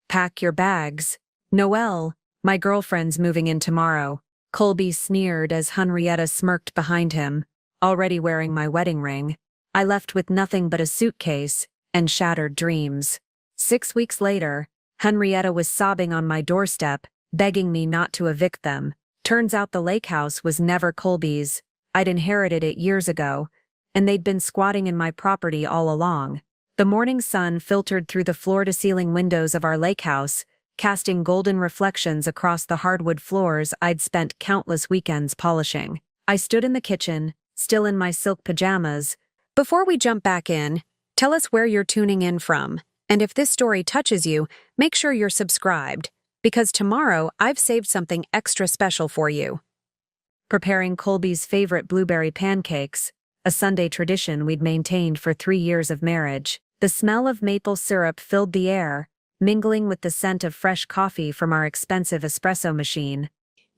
Pack your bags. Noelle, my girlfriend's moving in tomorrow. Colby sneered as Henrietta smirked behind him, already wearing my wedding ring. I left with nothing but a suitcase and shattered dreams. 6 weeks later, Henrietta was sobbing on my doorstep, begging me not to evict them. Turns out the lakehouse was never Colby's. I'd inherited it years ago, and they'd been squatting in my property all along. The morning sun filtered through the floor-to-ceiling windows of our lakehouse, casting golden reflections across the hardwood floors I'd spent countless weekends polishing. I stood in the kitchen, still in my silk pajamas. Before we jump back in, tell us where you're tuning in from, and if this story touches you, make sure you're subscribed, because tomorrow I've saved something extra special for you. Preparing Colby's favorite blueberry pancakes, a Sunday tradition we'd maintained for 3 years of marriage. The smell of maple syrup filled the air, mingling with the scent of fresh coffee from our expensive espresso machine.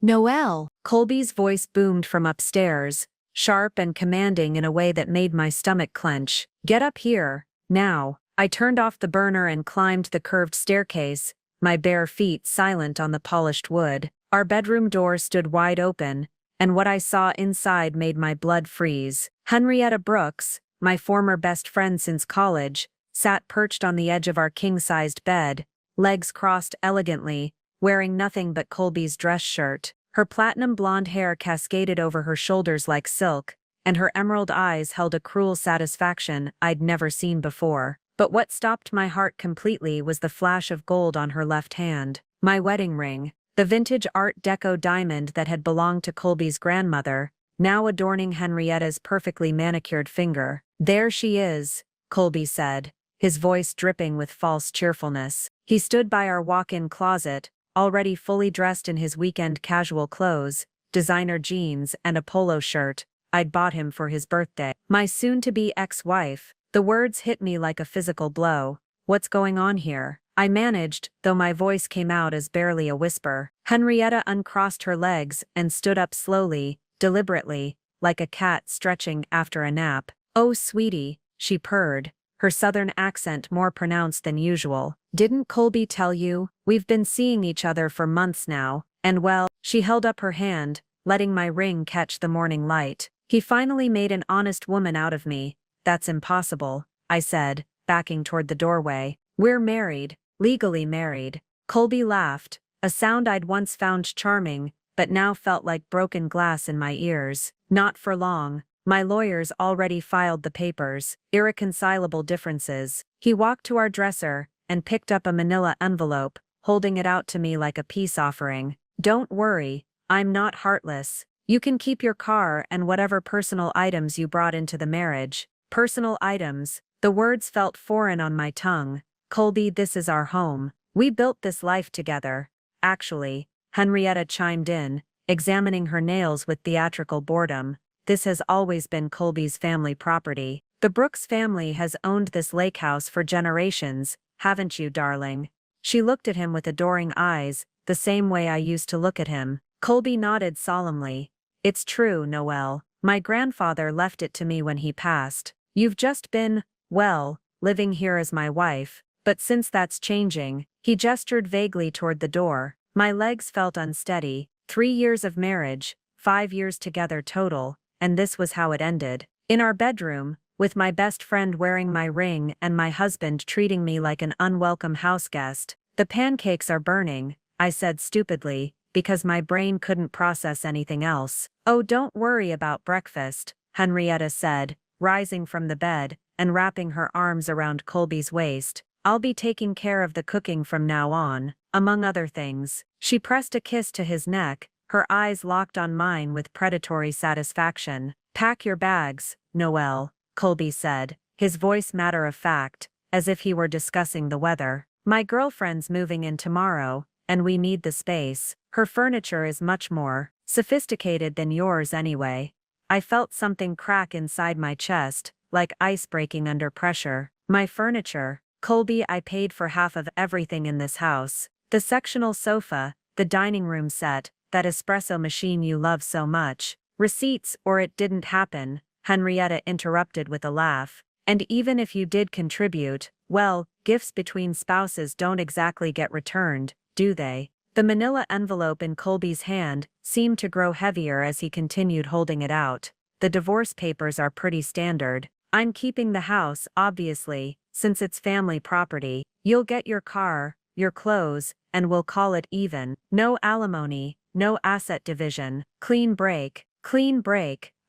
Noelle! Colby's voice boomed from upstairs, sharp and commanding in a way that made my stomach clench. Get up here, now. I turned off the burner and climbed the curved staircase, my bare feet silent on the polished wood. Our bedroom door stood wide open, and what I saw inside made my blood freeze. Henrietta Brooks, my former best friend since college, sat perched on the edge of our king-sized bed, legs crossed elegantly, wearing nothing but Colby's dress shirt. Her platinum blonde hair cascaded over her shoulders like silk, and her emerald eyes held a cruel satisfaction I'd never seen before. But what stopped my heart completely was the flash of gold on her left hand. My wedding ring, the vintage Art Deco diamond that had belonged to Colby's grandmother, now adorning Henrietta's perfectly manicured finger. There she is, Colby said, his voice dripping with false cheerfulness. He stood by our walk-in closet, already fully dressed in his weekend casual clothes, designer jeans and a polo shirt I'd bought him for his birthday. My soon-to-be ex-wife. The words hit me like a physical blow. What's going on here? I managed, though my voice came out as barely a whisper. Henrietta uncrossed her legs and stood up slowly, deliberately, like a cat stretching after a nap. Oh, sweetie, she purred, her southern accent more pronounced than usual. Didn't Colby tell you? We've been seeing each other for months now, and well, she held up her hand, letting my ring catch the morning light. He finally made an honest woman out of me. That's impossible, I said, backing toward the doorway. We're married, legally married. Colby laughed, a sound I'd once found charming, but now felt like broken glass in my ears. Not for long. My lawyers already filed the papers. Irreconcilable differences. He walked to our dresser and picked up a manila envelope, holding it out to me like a peace offering. Don't worry, I'm not heartless. You can keep your car and whatever personal items you brought into the marriage. Personal items. The words felt foreign on my tongue. Colby, this is our home. We built this life together. Actually, Henrietta chimed in, examining her nails with theatrical boredom. This has always been Colby's family property. The Brooks family has owned this lake house for generations, haven't you, darling? She looked at him with adoring eyes, the same way I used to look at him. Colby nodded solemnly. It's true, Noelle. My grandfather left it to me when he passed. You've just been, well, living here as my wife, but since that's changing, he gestured vaguely toward the door. My legs felt unsteady. 3 years of marriage, 5 years together total, and this was how it ended. In our bedroom, with my best friend wearing my ring and my husband treating me like an unwelcome houseguest. The pancakes are burning, I said stupidly, because my brain couldn't process anything else. Oh, don't worry about breakfast, Henrietta said, rising from the bed and wrapping her arms around Colby's waist. I'll be taking care of the cooking from now on, among other things. She pressed a kiss to his neck, her eyes locked on mine with predatory satisfaction. Pack your bags, Noelle, Colby said, his voice matter of fact, as if he were discussing the weather. My girlfriend's moving in tomorrow, and we need the space. Her furniture is much more sophisticated than yours anyway. I felt something crack inside my chest, like ice breaking under pressure. My furniture, Colby, I paid for half of everything in this house. The sectional sofa, the dining room set, that espresso machine you love so much. Receipts or it didn't happen, Henrietta interrupted with a laugh. And even if you did contribute, well, gifts between spouses don't exactly get returned, do they? The manila envelope in Colby's hand seemed to grow heavier as he continued holding it out. The divorce papers are pretty standard. I'm keeping the house, obviously, since it's family property. You'll get your car, your clothes, and we'll call it even. No alimony, no asset division. Clean break,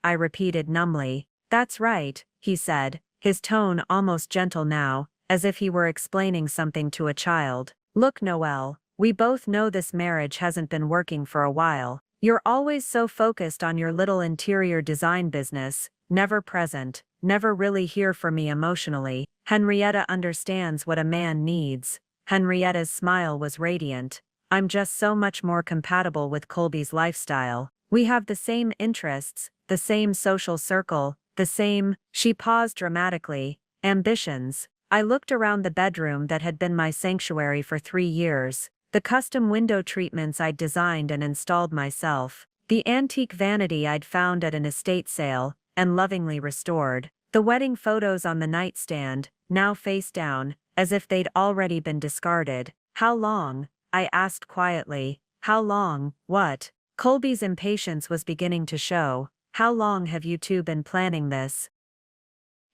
I repeated numbly. That's right, he said, his tone almost gentle now, as if he were explaining something to a child. Look, Noelle, we both know this marriage hasn't been working for a while. You're always so focused on your little interior design business, never present, never really here for me emotionally. Henrietta understands what a man needs. Henrietta's smile was radiant. I'm just so much more compatible with Colby's lifestyle. We have the same interests, the same social circle, the same, she paused dramatically, ambitions. I looked around the bedroom that had been my sanctuary for 3 years. The custom window treatments I'd designed and installed myself. The antique vanity I'd found at an estate sale, and lovingly restored. The wedding photos on the nightstand, now face down, as if they'd already been discarded. How long? I asked quietly. How long, what? Colby's impatience was beginning to show. How long have you two been planning this?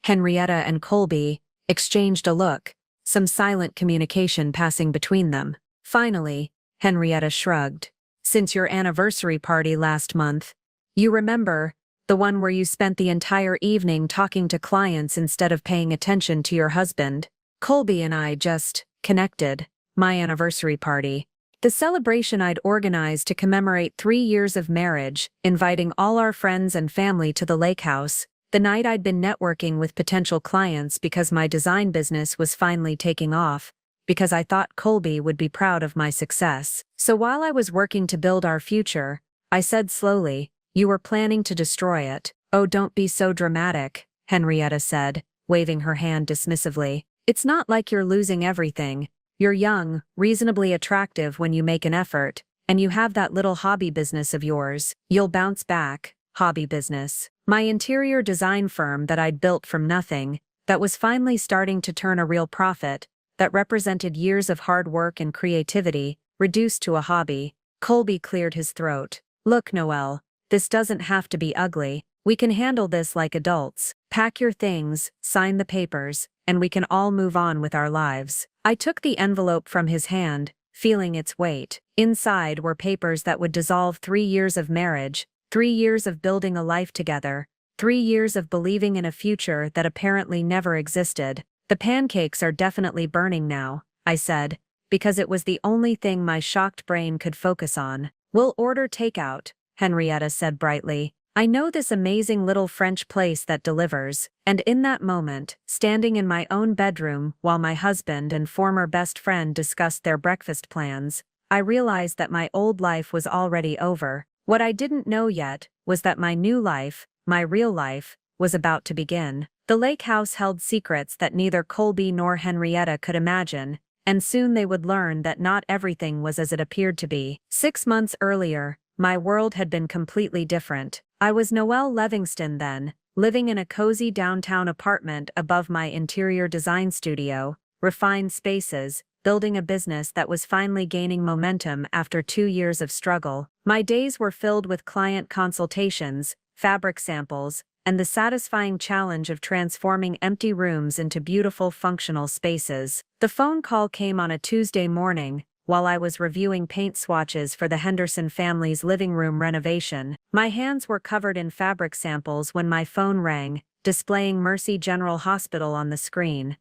Henrietta and Colby exchanged a look, some silent communication passing between them. Finally, Henrietta shrugged. Since your anniversary party last month. You remember, the one where you spent the entire evening talking to clients instead of paying attention to your husband. Colby and I just connected. My anniversary party. The celebration I'd organized to commemorate 3 years of marriage, inviting all our friends and family to the lakehouse. The night I'd been networking with potential clients because my design business was finally taking off, because I thought Colby would be proud of my success. So while I was working to build our future, I said slowly, you were planning to destroy it. Oh, don't be so dramatic, Henrietta said, waving her hand dismissively. It's not like you're losing everything. You're young, reasonably attractive when you make an effort, and you have that little hobby business of yours. You'll bounce back. Hobby business. My interior design firm that I'd built from nothing, that was finally starting to turn a real profit, that represented years of hard work and creativity, reduced to a hobby. Colby cleared his throat. Look, Noelle, this doesn't have to be ugly. We can handle this like adults. Pack your things, sign the papers, and we can all move on with our lives. I took the envelope from his hand, feeling its weight. Inside were papers that would dissolve 3 years of marriage, 3 years of building a life together, 3 years of believing in a future that apparently never existed. The pancakes are definitely burning now, I said, because it was the only thing my shocked brain could focus on. We'll order takeout, Henrietta said brightly. I know this amazing little French place that delivers, and in that moment, standing in my own bedroom while my husband and former best friend discussed their breakfast plans, I realized that my old life was already over. What I didn't know yet was that my new life, my real life, was about to begin. The lake house held secrets that neither Colby nor Henrietta could imagine, and soon they would learn that not everything was as it appeared to be. 6 months earlier, my world had been completely different. I was Noelle Livingston then, living in a cozy downtown apartment above my interior design studio, refined spaces, building a business that was finally gaining momentum after 2 years of struggle. My days were filled with client consultations, fabric samples, and the satisfying challenge of transforming empty rooms into beautiful functional spaces. The phone call came on a Tuesday morning, while I was reviewing paint swatches for the Henderson family's living room renovation. My hands were covered in fabric samples when my phone rang, displaying Mercy General Hospital on the screen.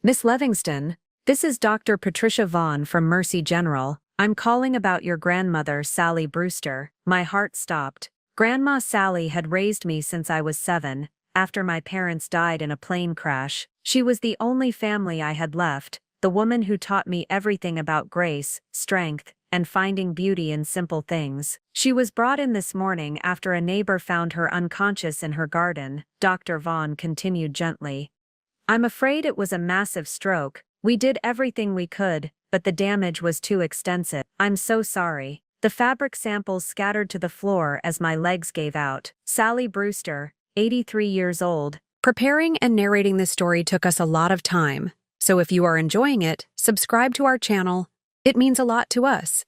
Miss Livingston, this is Dr. Patricia Vaughn from Mercy General. I'm calling about your grandmother, Sally Brewster. My heart stopped. Grandma Sally had raised me since I was 7, after my parents died in a plane crash. She was the only family I had left, the woman who taught me everything about grace, strength, and finding beauty in simple things. She was brought in this morning after a neighbor found her unconscious in her garden, Dr. Vaughn continued gently. I'm afraid it was a massive stroke. We did everything we could, but the damage was too extensive. I'm so sorry. The fabric samples scattered to the floor as my legs gave out. Sally Brewster, 83 years old, Preparing and narrating this story took us a lot of time, so if you are enjoying it, subscribe to our channel. It means a lot to us.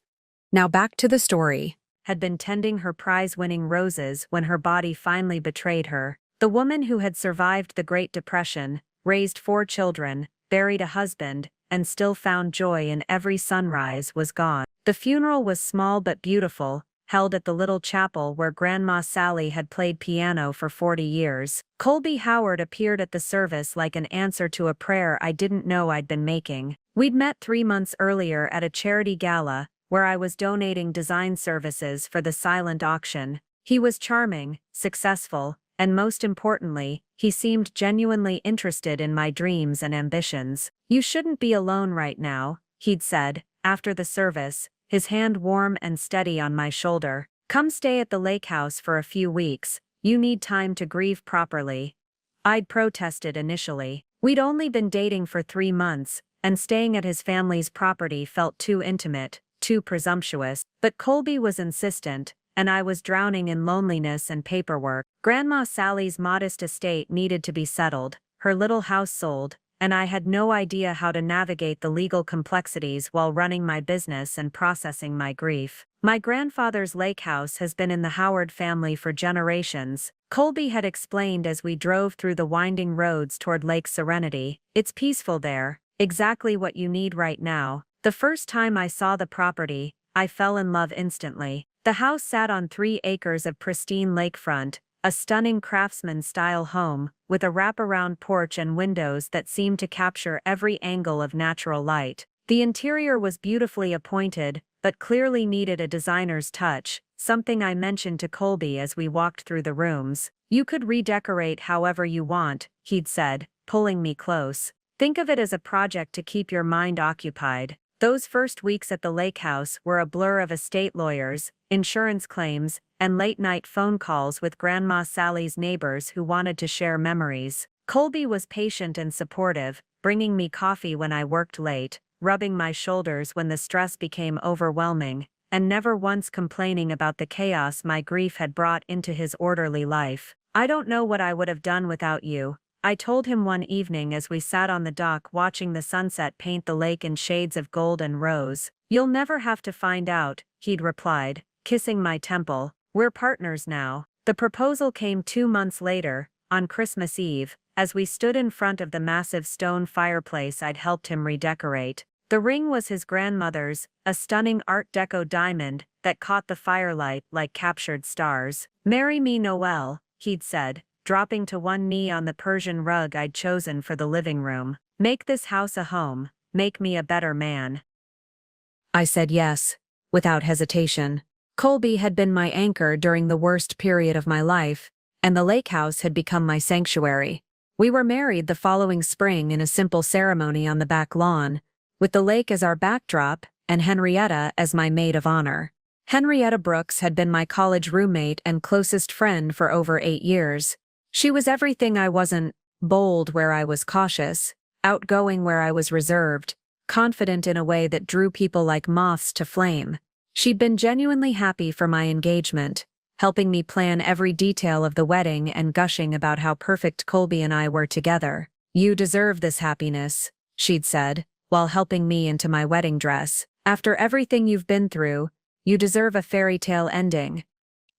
Now back to the story. Had been tending her prize-winning roses when her body finally betrayed her. The woman who had survived the Great Depression, raised 4 children, buried a husband, and still found joy in every sunrise was gone. The funeral was small but beautiful, held at the little chapel where Grandma Sally had played piano for 40 years. Colby Howard appeared at the service like an answer to a prayer I didn't know I'd been making. We'd met 3 months earlier at a charity gala, where I was donating design services for the silent auction. He was charming, successful, and most importantly, he seemed genuinely interested in my dreams and ambitions. "You shouldn't be alone right now," he'd said, after the service, his hand warm and steady on my shoulder. "Come stay at the lakehouse for a few weeks, you need time to grieve properly." I'd protested initially. We'd only been dating for 3 months, and staying at his family's property felt too intimate, too presumptuous, but Colby was insistent, and I was drowning in loneliness and paperwork. Grandma Sally's modest estate needed to be settled, her little house sold, and I had no idea how to navigate the legal complexities while running my business and processing my grief. "My grandfather's lake house has been in the Howard family for generations," Colby had explained as we drove through the winding roads toward Lake Serenity. "It's peaceful there, exactly what you need right now." The first time I saw the property, I fell in love instantly. The house sat on 3 acres of pristine lakefront, a stunning craftsman-style home, with a wraparound porch and windows that seemed to capture every angle of natural light. The interior was beautifully appointed, but clearly needed a designer's touch, something I mentioned to Colby as we walked through the rooms. "You could redecorate however you want," he'd said, pulling me close. "Think of it as a project to keep your mind occupied." Those first weeks at the lake house were a blur of estate lawyers, insurance claims, and late-night phone calls with Grandma Sally's neighbors who wanted to share memories. Colby was patient and supportive, bringing me coffee when I worked late, rubbing my shoulders when the stress became overwhelming, and never once complaining about the chaos my grief had brought into his orderly life. "I don't know what I would have done without you," I told him one evening as we sat on the dock watching the sunset paint the lake in shades of gold and rose. "You'll never have to find out," he'd replied, kissing my temple. "We're partners now." The proposal came 2 months later, on Christmas Eve, as we stood in front of the massive stone fireplace I'd helped him redecorate. The ring was his grandmother's, a stunning Art Deco diamond that caught the firelight like captured stars. "Marry me, Noelle," he'd said, dropping to one knee on the Persian rug I'd chosen for the living room. "Make this house a home, make me a better man." I said yes, without hesitation. Colby had been my anchor during the worst period of my life, and the lake house had become my sanctuary. We were married the following spring in a simple ceremony on the back lawn, with the lake as our backdrop and Henrietta as my maid of honor. Henrietta Brooks had been my college roommate and closest friend for over 8 years. She was everything I wasn't: bold where I was cautious, outgoing where I was reserved, confident in a way that drew people like moths to flame. She'd been genuinely happy for my engagement, helping me plan every detail of the wedding and gushing about how perfect Colby and I were together. "You deserve this happiness," she'd said, while helping me into my wedding dress. "After everything you've been through, you deserve a fairy tale ending."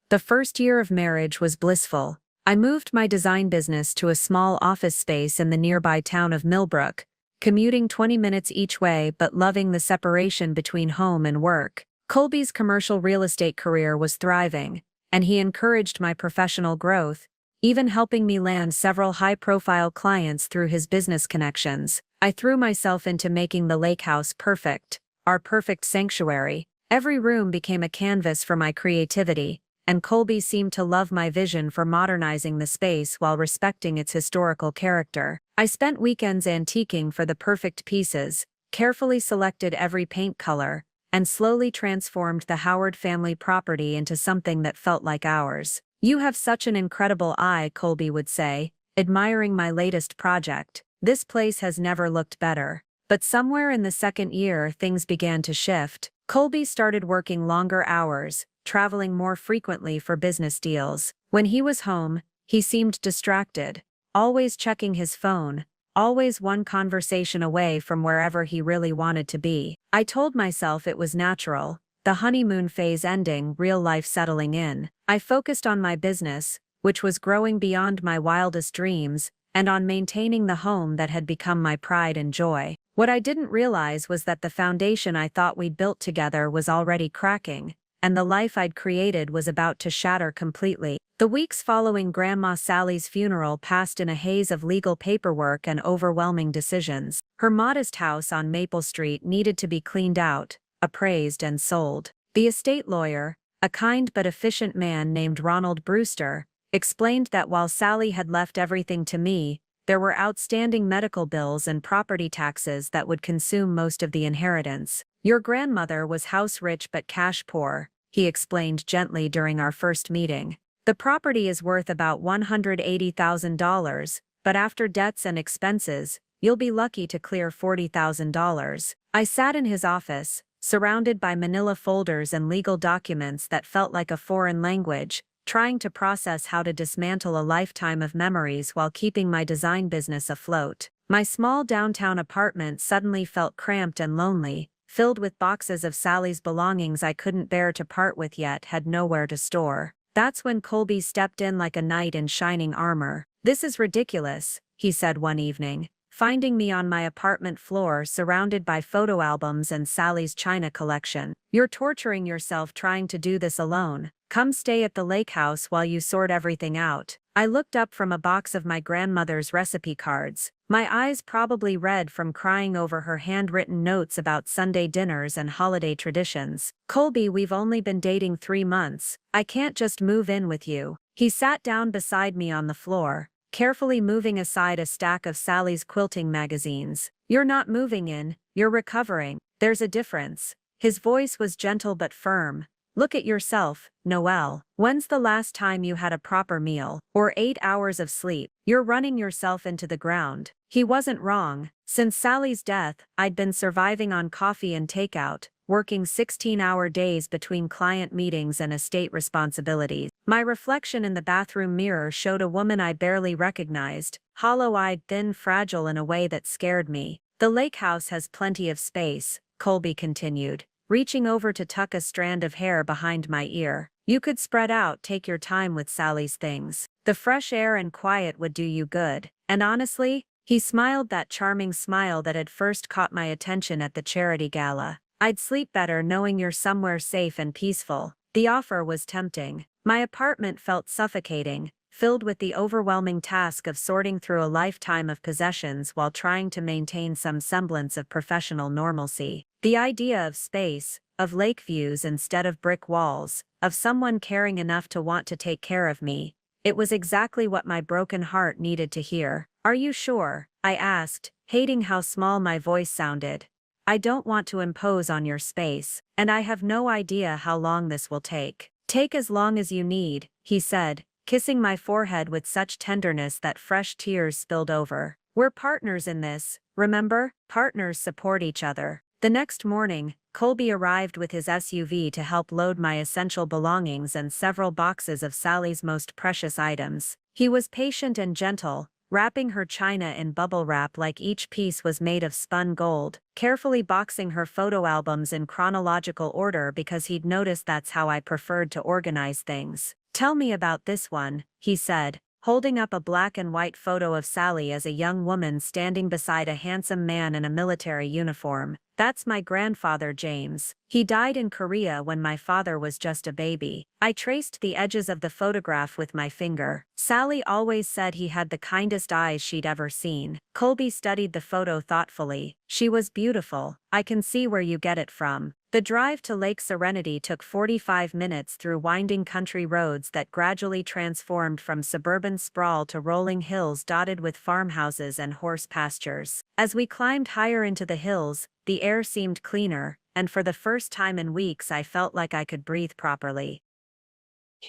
The first year of marriage was blissful. I moved my design business to a small office space in the nearby town of Millbrook, commuting 20 minutes each way but loving the separation between home and work. Colby's commercial real estate career was thriving, and he encouraged my professional growth, even helping me land several high-profile clients through his business connections. I threw myself into making the lake house perfect, our perfect sanctuary. Every room became a canvas for my creativity, and Colby seemed to love my vision for modernizing the space while respecting its historical character. I spent weekends antiquing for the perfect pieces, carefully selected every paint color, and slowly transformed the Howard family property into something that felt like ours. "You have such an incredible eye," Colby would say, admiring my latest project. "This place has never looked better." But somewhere in the second year things began to shift. Colby started working longer hours, traveling more frequently for business deals. When he was home, he seemed distracted, always checking his phone, always one conversation away from wherever he really wanted to be. I told myself it was natural, the honeymoon phase ending, real life settling in. I focused on my business, which was growing beyond my wildest dreams, and on maintaining the home that had become my pride and joy. What I didn't realize was that the foundation I thought we'd built together was already cracking, and the life I'd created was about to shatter completely. The weeks following Grandma Sally's funeral passed in a haze of legal paperwork and overwhelming decisions. Her modest house on Maple Street needed to be cleaned out, appraised and sold. The estate lawyer, a kind but efficient man named Ronald Brewster, explained that while Sally had left everything to me, there were outstanding medical bills and property taxes that would consume most of the inheritance. Your grandmother was house rich but cash poor, he explained gently during our first meeting. The property is worth about $180,000, but after debts and expenses, you'll be lucky to clear $40,000. I sat in his office, surrounded by manila folders and legal documents that felt like a foreign language, trying to process how to dismantle a lifetime of memories while keeping my design business afloat. My small downtown apartment suddenly felt cramped and lonely, filled with boxes of Sally's belongings I couldn't bear to part with yet had nowhere to store. That's when Colby stepped in like a knight in shining armor. "This is ridiculous," he said one evening, finding me on my apartment floor surrounded by photo albums and Sally's china collection. "You're torturing yourself trying to do this alone. Come stay at the lakehouse while you sort everything out." I looked up from a box of my grandmother's recipe cards, my eyes probably red from crying over her handwritten notes about Sunday dinners and holiday traditions. "Colby, we've only been dating 3 months. I can't just move in with you." He sat down beside me on the floor, carefully moving aside a stack of Sally's quilting magazines. "You're not moving in, you're recovering. There's a difference." His voice was gentle but firm. "Look at yourself, Noelle. When's the last time you had a proper meal, or 8 hours of sleep? You're running yourself into the ground." He wasn't wrong. Since Sally's death, I'd been surviving on coffee and takeout, working 16-hour days between client meetings and estate responsibilities. My reflection in the bathroom mirror showed a woman I barely recognized, hollow-eyed, thin, fragile in a way that scared me. "The lake house has plenty of space," Colby continued, reaching over to tuck a strand of hair behind my ear. "You could spread out, take your time with Sally's things. The fresh air and quiet would do you good. And honestly," he smiled that charming smile that had first caught my attention at the charity gala, "I'd sleep better knowing you're somewhere safe and peaceful." The offer was tempting. My apartment felt suffocating, filled with the overwhelming task of sorting through a lifetime of possessions while trying to maintain some semblance of professional normalcy. The idea of space, of lake views instead of brick walls, of someone caring enough to want to take care of me, it was exactly what my broken heart needed to hear. "Are you sure?" I asked, hating how small my voice sounded. "I don't want to impose on your space, and I have no idea how long this will take." "Take as long as you need," he said, kissing my forehead with such tenderness that fresh tears spilled over. "We're partners in this, remember? Partners support each other." The next morning, Colby arrived with his SUV to help load my essential belongings and several boxes of Sally's most precious items. He was patient and gentle, wrapping her china in bubble wrap like each piece was made of spun gold, carefully boxing her photo albums in chronological order because he'd noticed that's how I preferred to organize things. "Tell me about this one," he said, holding up a black and white photo of Sally as a young woman standing beside a handsome man in a military uniform. "That's my grandfather, James. He died in Korea when my father was just a baby." I traced the edges of the photograph with my finger. "Sally always said he had the kindest eyes she'd ever seen." Colby studied the photo thoughtfully. "She was beautiful. I can see where you get it from." The drive to Lake Serenity took 45 minutes through winding country roads that gradually transformed from suburban sprawl to rolling hills dotted with farmhouses and horse pastures. As we climbed higher into the hills, the air seemed cleaner, and for the first time in weeks I felt like I could breathe properly.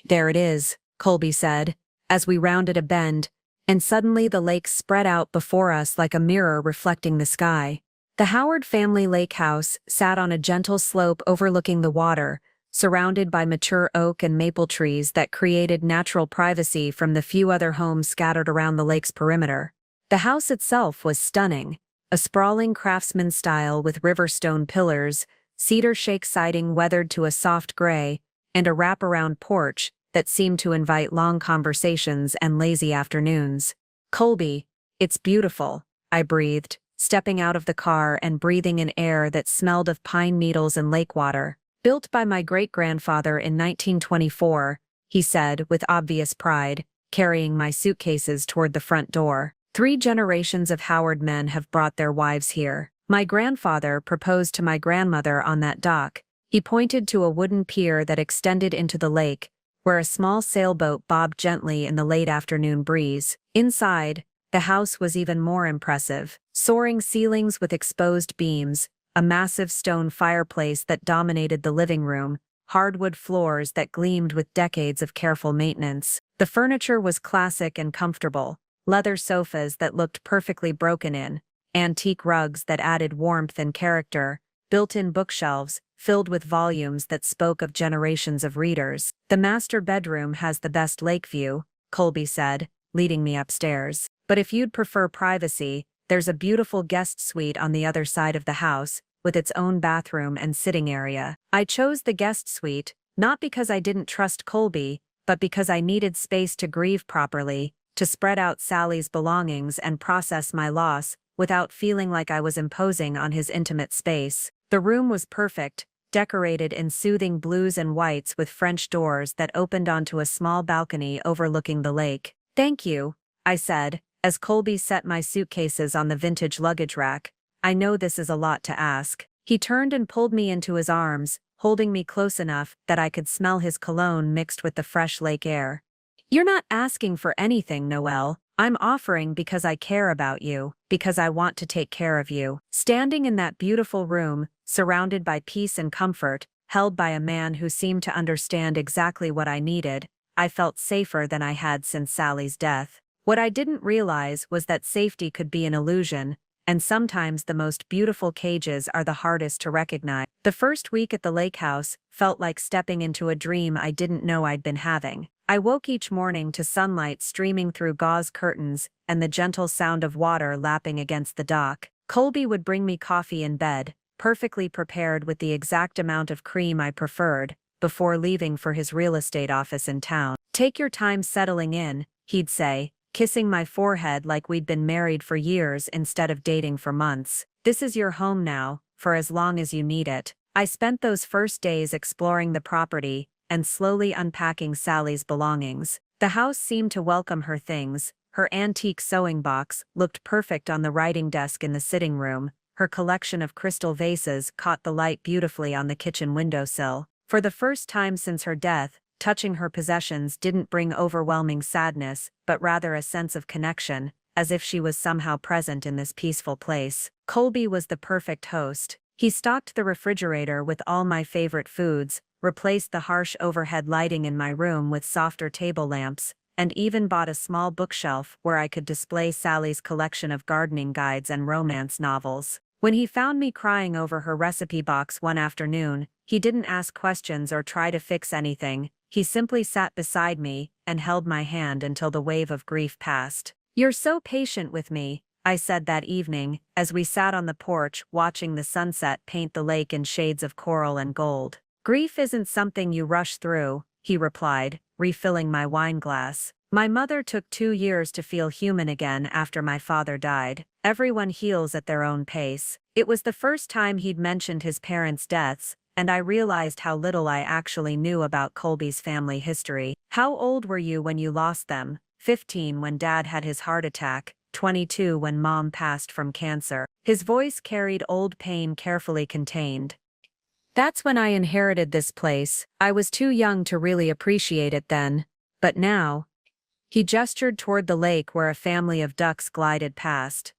"There it is," Colby said, as we rounded a bend, and suddenly the lake spread out before us like a mirror reflecting the sky. The Howard family lake house sat on a gentle slope overlooking the water, surrounded by mature oak and maple trees that created natural privacy from the few other homes scattered around the lake's perimeter. The house itself was stunning, a sprawling craftsman style with river stone pillars, cedar shake siding weathered to a soft gray, and a wraparound porch that seemed to invite long conversations and lazy afternoons. "Colby, it's beautiful," I breathed, stepping out of the car and breathing in air that smelled of pine needles and lake water. "Built by my great-grandfather in 1924, he said with obvious pride, carrying my suitcases toward the front door. "3 generations of Howard men have brought their wives here. My grandfather proposed to my grandmother on that dock." He pointed to a wooden pier that extended into the lake, where a small sailboat bobbed gently in the late afternoon breeze. Inside, the house was even more impressive. Soaring ceilings with exposed beams, a massive stone fireplace that dominated the living room, hardwood floors that gleamed with decades of careful maintenance. The furniture was classic and comfortable, leather sofas that looked perfectly broken in, antique rugs that added warmth and character, built-in bookshelves filled with volumes that spoke of generations of readers. "The master bedroom has the best lake view," Colby said, leading me upstairs. "But if you'd prefer privacy, there's a beautiful guest suite on the other side of the house, with its own bathroom and sitting area." I chose the guest suite, not because I didn't trust Colby, but because I needed space to grieve properly, to spread out Sally's belongings and process my loss without feeling like I was imposing on his intimate space. The room was perfect, decorated in soothing blues and whites with French doors that opened onto a small balcony overlooking the lake. "Thank you," I said, as Colby set my suitcases on the vintage luggage rack. "I know this is a lot to ask." He turned and pulled me into his arms, holding me close enough that I could smell his cologne mixed with the fresh lake air. "You're not asking for anything, Noelle. I'm offering because I care about you, because I want to take care of you." Standing in that beautiful room, surrounded by peace and comfort, held by a man who seemed to understand exactly what I needed, I felt safer than I had since Sally's death. What I didn't realize was that safety could be an illusion, and sometimes the most beautiful cages are the hardest to recognize. The first week at the lakehouse felt like stepping into a dream I didn't know I'd been having. I woke each morning to sunlight streaming through gauze curtains and the gentle sound of water lapping against the dock. Colby would bring me coffee in bed, perfectly prepared with the exact amount of cream I preferred, before leaving for his real estate office in town. "Take your time settling in," he'd say, kissing my forehead like we'd been married for years instead of dating for months. "This is your home now, for as long as you need it." I spent those first days exploring the property and slowly unpacking Sally's belongings. The house seemed to welcome her things. Her antique sewing box looked perfect on the writing desk in the sitting room. Her collection of crystal vases caught the light beautifully on the kitchen windowsill. For the first time since her death, touching her possessions didn't bring overwhelming sadness, but rather a sense of connection, as if she was somehow present in this peaceful place. Colby was the perfect host. He stocked the refrigerator with all my favorite foods, replaced the harsh overhead lighting in my room with softer table lamps, and even bought a small bookshelf where I could display Sally's collection of gardening guides and romance novels. When he found me crying over her recipe box one afternoon, he didn't ask questions or try to fix anything. He simply sat beside me and held my hand until the wave of grief passed. "You're so patient with me," I said that evening, as we sat on the porch watching the sunset paint the lake in shades of coral and gold. "Grief isn't something you rush through," he replied, refilling my wine glass. "My mother took 2 years to feel human again after my father died. Everyone heals at their own pace." It was the first time he'd mentioned his parents' deaths, and I realized how little I actually knew about Colby's family history. "How old were you when you lost them?" 15 when Dad had his heart attack, 22 when Mom passed from cancer. His voice carried old pain carefully contained. "That's when I inherited this place. I was too young to really appreciate it then. But now..." He gestured toward the lake where a family of ducks glided past.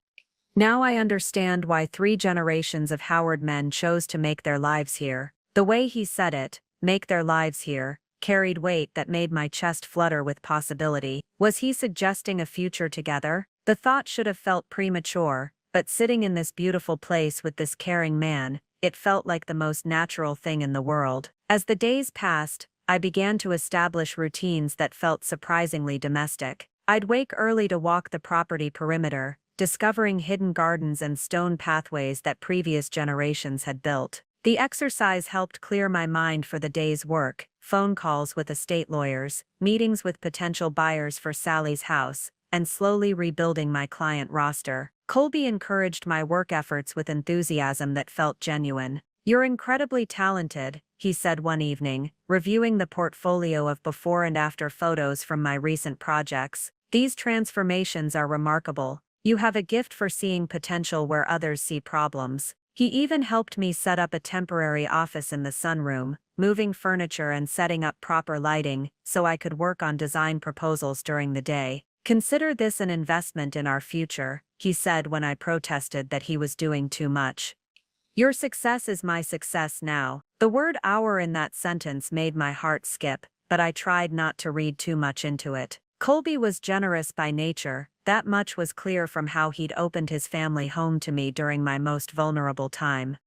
"Now I understand why 3 generations of Howard men chose to make their lives here." The way he said it, "make their lives here," carried weight that made my chest flutter with possibility. Was he suggesting a future together? The thought should have felt premature, but sitting in this beautiful place with this caring man, it felt like the most natural thing in the world. As the days passed, I began to establish routines that felt surprisingly domestic. I'd wake early to walk the property perimeter, discovering hidden gardens and stone pathways that previous generations had built. The exercise helped clear my mind for the day's work: phone calls with estate lawyers, meetings with potential buyers for Sally's house, and slowly rebuilding my client roster. Colby encouraged my work efforts with enthusiasm that felt genuine. "You're incredibly talented," he said one evening, reviewing the portfolio of before and after photos from my recent projects. "These transformations are remarkable. You have a gift for seeing potential where others see problems." He even helped me set up a temporary office in the sunroom, moving furniture and setting up proper lighting so I could work on design proposals during the day. "Consider this an investment in our future," he said when I protested that he was doing too much. "Your success is my success now." The word "our" in that sentence made my heart skip, but I tried not to read too much into it. Colby was generous by nature. That much was clear from how he'd opened his family home to me during my most vulnerable time.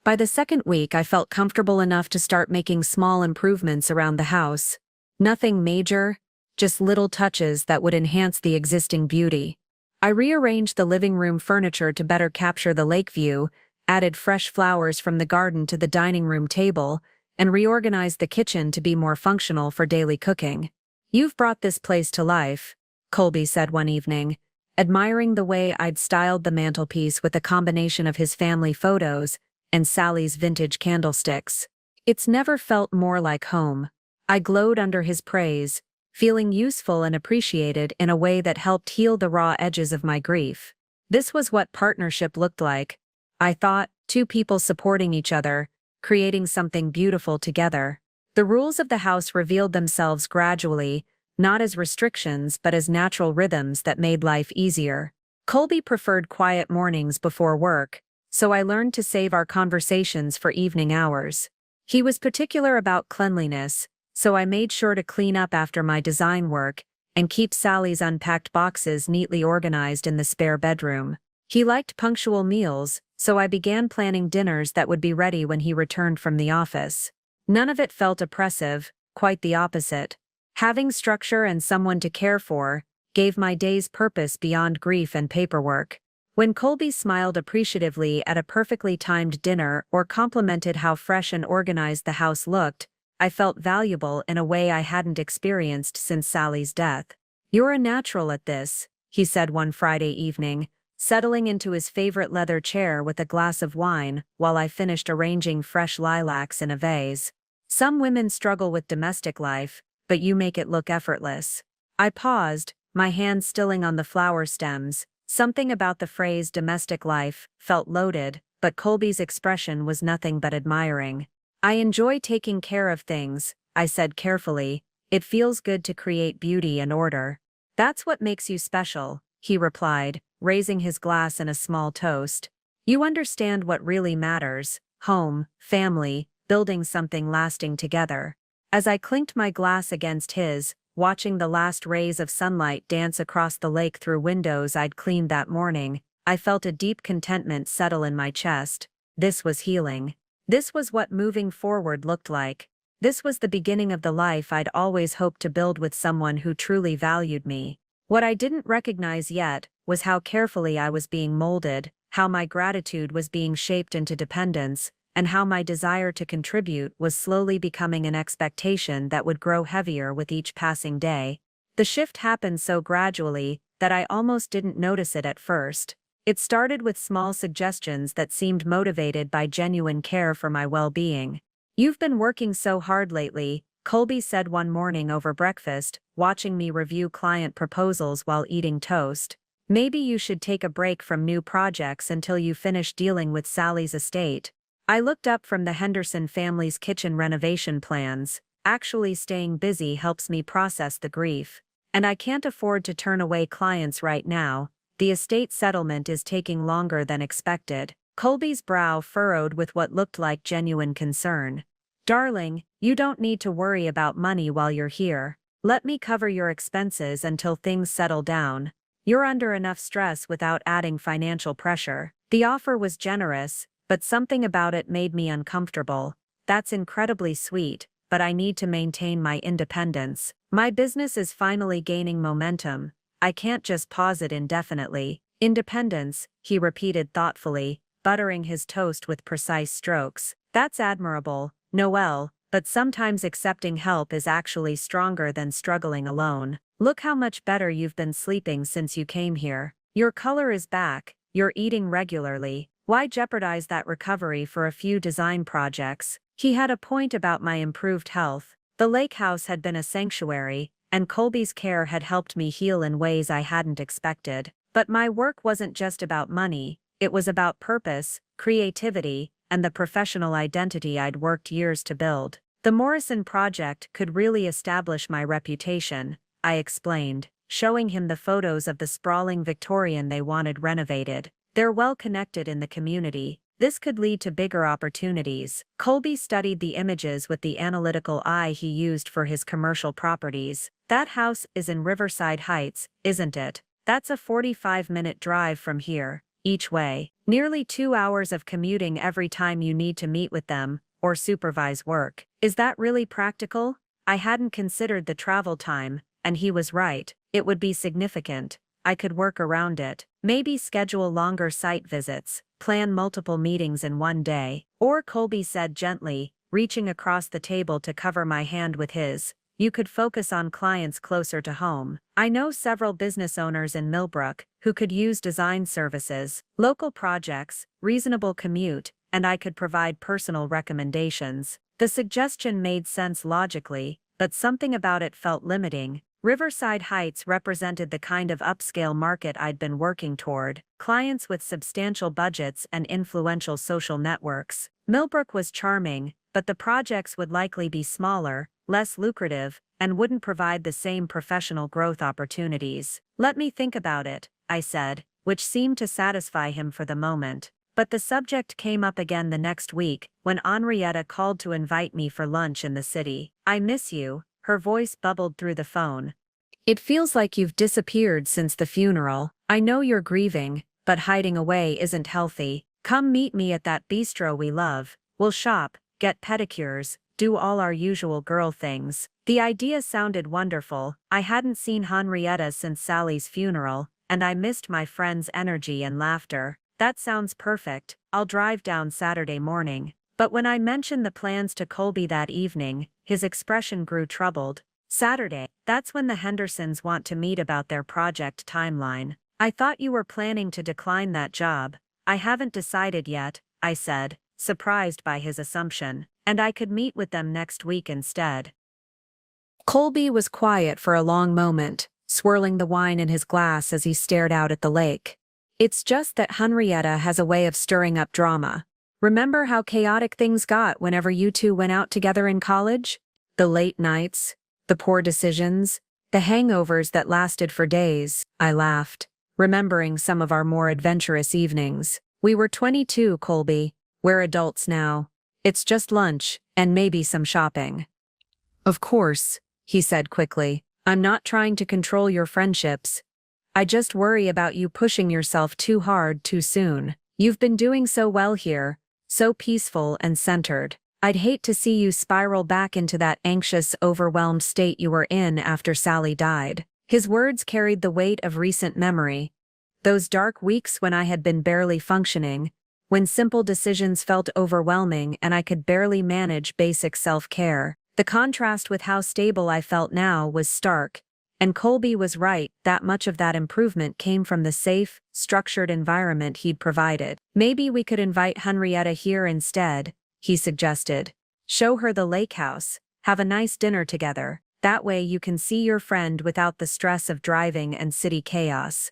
By the second week, I felt comfortable enough to start making small improvements around the house. Nothing major, just little touches that would enhance the existing beauty. I rearranged the living room furniture to better capture the lake view, added fresh flowers from the garden to the dining room table, and reorganized the kitchen to be more functional for daily cooking. "You've brought this place to life," Colby said one evening, admiring the way I'd styled the mantelpiece with a combination of his family photos and Sally's vintage candlesticks. "It's never felt more like home." I glowed under his praise, feeling useful and appreciated in a way that helped heal the raw edges of my grief. This was what partnership looked like, I thought: two people supporting each other, creating something beautiful together. The rules of the house revealed themselves gradually, not as restrictions but as natural rhythms that made life easier. Colby preferred quiet mornings before work, so I learned to save our conversations for evening hours. He was particular about cleanliness, so I made sure to clean up after my design work and keep Sally's unpacked boxes neatly organized in the spare bedroom. He liked punctual meals, so I began planning dinners that would be ready when he returned from the office. None of it felt oppressive, quite the opposite. Having structure and someone to care for gave my days purpose beyond grief and paperwork. When Colby smiled appreciatively at a perfectly timed dinner or complimented how fresh and organized the house looked, I felt valuable in a way I hadn't experienced since Sally's death. "You're a natural at this," he said one Friday evening, settling into his favorite leather chair with a glass of wine while I finished arranging fresh lilacs in a vase. "Some women struggle with domestic life, but you make it look effortless." I paused, my hand stilling on the flower stems. Something about the phrase "domestic life" felt loaded, but Colby's expression was nothing but admiring. "I enjoy taking care of things," I said carefully. "It feels good to create beauty and order." "That's what makes you special," he replied, raising his glass in a small toast. "You understand what really matters: home, family, building something lasting together." As I clinked my glass against his, watching the last rays of sunlight dance across the lake through windows I'd cleaned that morning, I felt a deep contentment settle in my chest. This was healing. This was what moving forward looked like. This was the beginning of the life I'd always hoped to build with someone who truly valued me. What I didn't recognize yet was how carefully I was being molded, how my gratitude was being shaped into dependence, and how my desire to contribute was slowly becoming an expectation that would grow heavier with each passing day. The shift happened so gradually that I almost didn't notice it at first. It started with small suggestions that seemed motivated by genuine care for my well-being. "You've been working so hard lately," Colby said one morning over breakfast, watching me review client proposals while eating toast. "Maybe you should take a break from new projects until you finish dealing with Sally's estate." I looked up from the Henderson family's kitchen renovation plans. Actually staying busy helps me process the grief. And I can't afford to turn away clients right now. The estate settlement is taking longer than expected. Colby's brow furrowed with what looked like genuine concern. "Darling, you don't need to worry about money while you're here. Let me cover your expenses until things settle down. You're under enough stress without adding financial pressure." The offer was generous, but something about it made me uncomfortable. That's incredibly sweet, but I need to maintain my independence. My business is finally gaining momentum. I can't just pause it indefinitely. Independence, he repeated thoughtfully, buttering his toast with precise strokes. That's admirable, Noelle, but sometimes accepting help is actually stronger than struggling alone. Look how much better you've been sleeping since you came here. Your color is back, you're eating regularly. Why jeopardize that recovery for a few design projects? He had a point about my improved health. The lakehouse had been a sanctuary, and Colby's care had helped me heal in ways I hadn't expected. But my work wasn't just about money, it was about purpose, creativity, and the professional identity I'd worked years to build. The Morrison project could really establish my reputation, I explained, showing him the photos of the sprawling Victorian they wanted renovated. They're well connected in the community. This could lead to bigger opportunities. Colby studied the images with the analytical eye he used for his commercial properties. That house is in Riverside Heights, isn't it? That's a 45-minute drive from here, each way. Nearly 2 hours of commuting every time you need to meet with them or supervise work. Is that really practical? I hadn't considered the travel time, and he was right. It would be significant. I could work around it. Maybe schedule longer site visits, plan multiple meetings in one day. Or, Colby said gently, reaching across the table to cover my hand with his, you could focus on clients closer to home. I know several business owners in Millbrook who could use design services, local projects, reasonable commute, and I could provide personal recommendations. The suggestion made sense logically, but something about it felt limiting. Riverside Heights represented the kind of upscale market I'd been working toward, clients with substantial budgets and influential social networks. Millbrook was charming, but the projects would likely be smaller, less lucrative, and wouldn't provide the same professional growth opportunities. Let me think about it, I said, which seemed to satisfy him for the moment. But the subject came up again the next week, when Henrietta called to invite me for lunch in the city. I miss you. Her voice bubbled through the phone. It feels like you've disappeared since the funeral. I know you're grieving, but hiding away isn't healthy. Come meet me at that bistro we love. We'll shop, get pedicures, do all our usual girl things. The idea sounded wonderful. I hadn't seen Henrietta since Sally's funeral, and I missed my friend's energy and laughter. That sounds perfect. I'll drive down Saturday morning. But when I mentioned the plans to Colby that evening, his expression grew troubled. Saturday, that's when the Hendersons want to meet about their project timeline. I thought you were planning to decline that job. I haven't decided yet, I said, surprised by his assumption, and I could meet with them next week instead. Colby was quiet for a long moment, swirling the wine in his glass as he stared out at the lake. It's just that Henrietta has a way of stirring up drama. Remember how chaotic things got whenever you two went out together in college? The late nights, the poor decisions, the hangovers that lasted for days. I laughed, remembering some of our more adventurous evenings. We were 22, Colby. We're adults now. It's just lunch, and maybe some shopping. Of course, he said quickly. I'm not trying to control your friendships. I just worry about you pushing yourself too hard too soon. You've been doing so well here, so peaceful and centered. I'd hate to see you spiral back into that anxious, overwhelmed state you were in after Sally died. His words carried the weight of recent memory. Those dark weeks when I had been barely functioning, when simple decisions felt overwhelming and I could barely manage basic self-care. The contrast with how stable I felt now was stark, and Colby was right that much of that improvement came from the safe, structured environment he'd provided. Maybe we could invite Henrietta here instead, he suggested. Show her the lake house, have a nice dinner together. That way you can see your friend without the stress of driving and city chaos.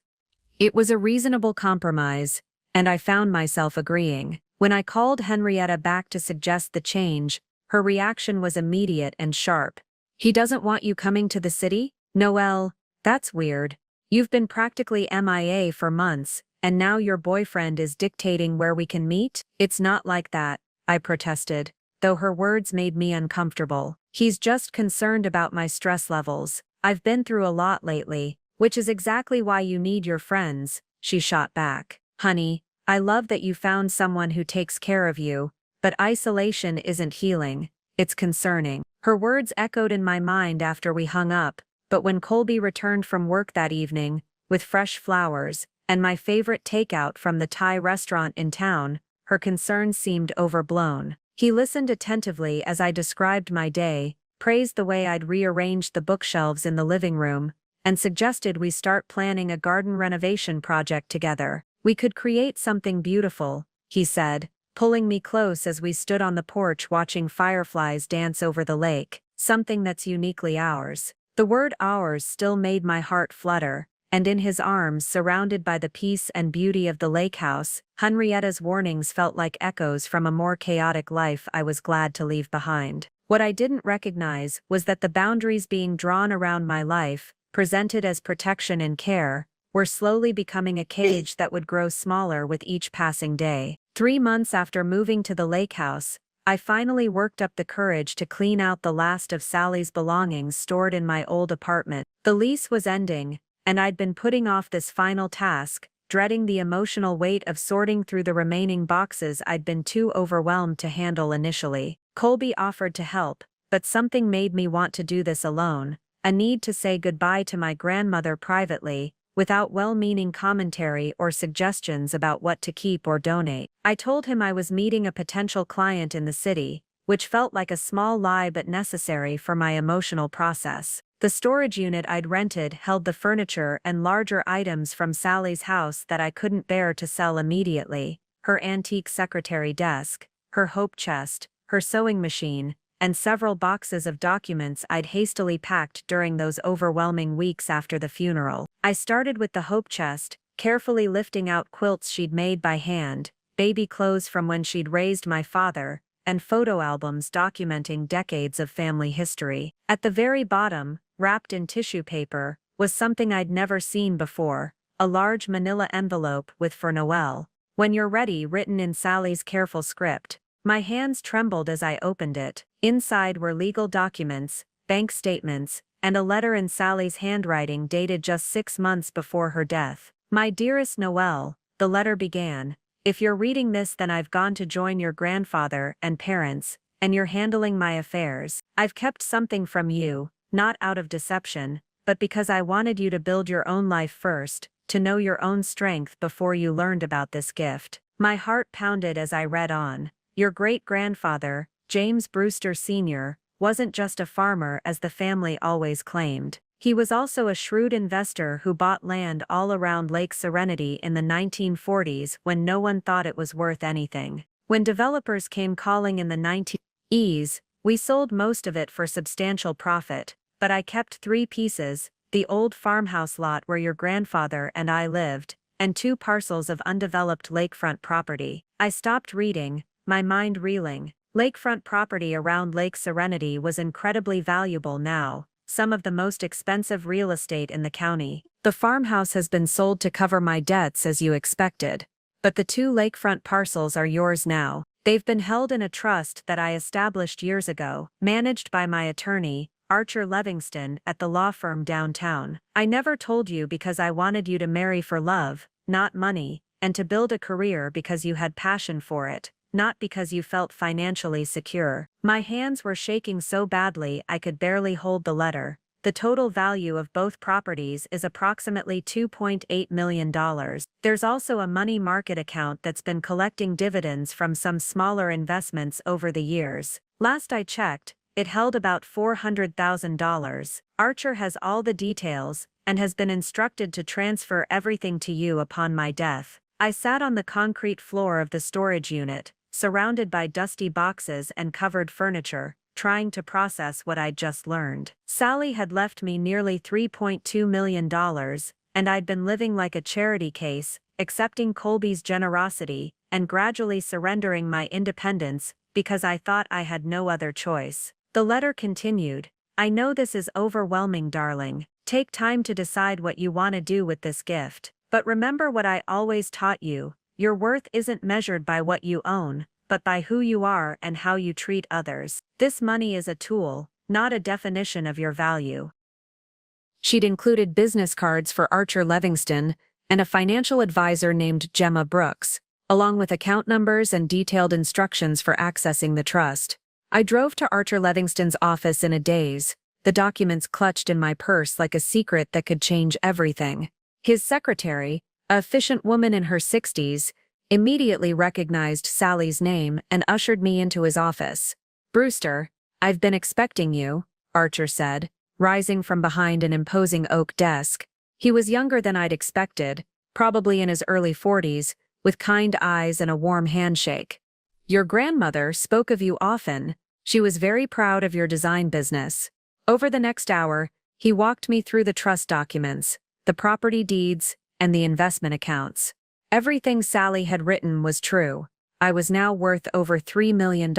It was a reasonable compromise, and I found myself agreeing. When I called Henrietta back to suggest the change, her reaction was immediate and sharp. He doesn't want you coming to the city? Noelle, that's weird. You've been practically MIA for months, and now your boyfriend is dictating where we can meet? It's not like that, I protested, though her words made me uncomfortable. He's just concerned about my stress levels. I've been through a lot lately, which is exactly why you need your friends, she shot back. Honey, I love that you found someone who takes care of you, but isolation isn't healing, it's concerning. Her words echoed in my mind after we hung up, but when Colby returned from work that evening, with fresh flowers, and my favorite takeout from the Thai restaurant in town, her concerns seemed overblown. He listened attentively as I described my day, praised the way I'd rearranged the bookshelves in the living room, and suggested we start planning a garden renovation project together. We could create something beautiful, he said, pulling me close as we stood on the porch watching fireflies dance over the lake, something that's uniquely ours. The word ours still made my heart flutter, and in his arms, surrounded by the peace and beauty of the lakehouse, Henrietta's warnings felt like echoes from a more chaotic life I was glad to leave behind. What I didn't recognize was that the boundaries being drawn around my life, presented as protection and care, were slowly becoming a cage that would grow smaller with each passing day. 3 months after moving to the lakehouse, I finally worked up the courage to clean out the last of Sally's belongings stored in my old apartment. The lease was ending, and I'd been putting off this final task, dreading the emotional weight of sorting through the remaining boxes I'd been too overwhelmed to handle initially. Colby offered to help, but something made me want to do this alone, a need to say goodbye to my grandmother privately, without well-meaning commentary or suggestions about what to keep or donate. I told him I was meeting a potential client in the city, which felt like a small lie but necessary for my emotional process. The storage unit I'd rented held the furniture and larger items from Sally's house that I couldn't bear to sell immediately: her antique secretary desk, her hope chest, her sewing machine, and several boxes of documents I'd hastily packed during those overwhelming weeks after the funeral. I started with the hope chest, carefully lifting out quilts she'd made by hand, baby clothes from when she'd raised my father, and photo albums documenting decades of family history. At the very bottom, wrapped in tissue paper, was something I'd never seen before: a large manila envelope with "For Noel, when you're ready" written in Sally's careful script. My hands trembled as I opened it. Inside were legal documents, bank statements, and a letter in Sally's handwriting dated just 6 months before her death. "My dearest Noel," the letter began, "if you're reading this, then I've gone to join your grandfather and parents, and you're handling my affairs. I've kept something from you, not out of deception, but because I wanted you to build your own life first, to know your own strength before you learned about this gift." My heart pounded as I read on. Your great-grandfather, James Brewster Sr., wasn't just a farmer as the family always claimed. He was also a shrewd investor who bought land all around Lake Serenity in the 1940s when no one thought it was worth anything. When developers came calling in the 1980s, we sold most of it for substantial profit, but I kept 3 pieces: the old farmhouse lot where your grandfather and I lived, and 2 parcels of undeveloped lakefront property. I stopped reading, my mind reeling. Lakefront property around Lake Serenity was incredibly valuable now, some of the most expensive real estate in the county. The farmhouse has been sold to cover my debts, as you expected, but the 2 lakefront parcels are yours now. They've been held in a trust that I established years ago, managed by my attorney, Archer Livingston, at the law firm downtown. I never told you because I wanted you to marry for love, not money, and to build a career because you had passion for it, not because you felt financially secure." My hands were shaking so badly I could barely hold the letter. The total value of both properties is approximately $2.8 million. There's also a money market account that's been collecting dividends from some smaller investments over the years. Last I checked, it held about $400,000. Archer has all the details, and has been instructed to transfer everything to you upon my death. I sat on the concrete floor of the storage unit, surrounded by dusty boxes and covered furniture, trying to process what I'd just learned. Sally had left me nearly $3.2 million, and I'd been living like a charity case, accepting Colby's generosity, and gradually surrendering my independence, because I thought I had no other choice. The letter continued, "I know this is overwhelming, darling. Take time to decide what you want to do with this gift. But remember what I always taught you: your worth isn't measured by what you own, but by who you are and how you treat others. This money is a tool, not a definition of your value." She'd included business cards for Archer Livingston and a financial advisor named Gemma Brooks, along with account numbers and detailed instructions for accessing the trust. I drove to Archer Levingston's office in a daze, the documents clutched in my purse like a secret that could change everything. His secretary, a efficient woman in her 60s, immediately recognized Sally's name and ushered me into his office. "Brewster, I've been expecting you," Archer said, rising from behind an imposing oak desk. He was younger than I'd expected, probably in his early 40s, with kind eyes and a warm handshake. "Your grandmother spoke of you often. She was very proud of your design business." Over the next hour, he walked me through the trust documents, the property deeds, and the investment accounts. Everything Sally had written was true. I was now worth over $3 million.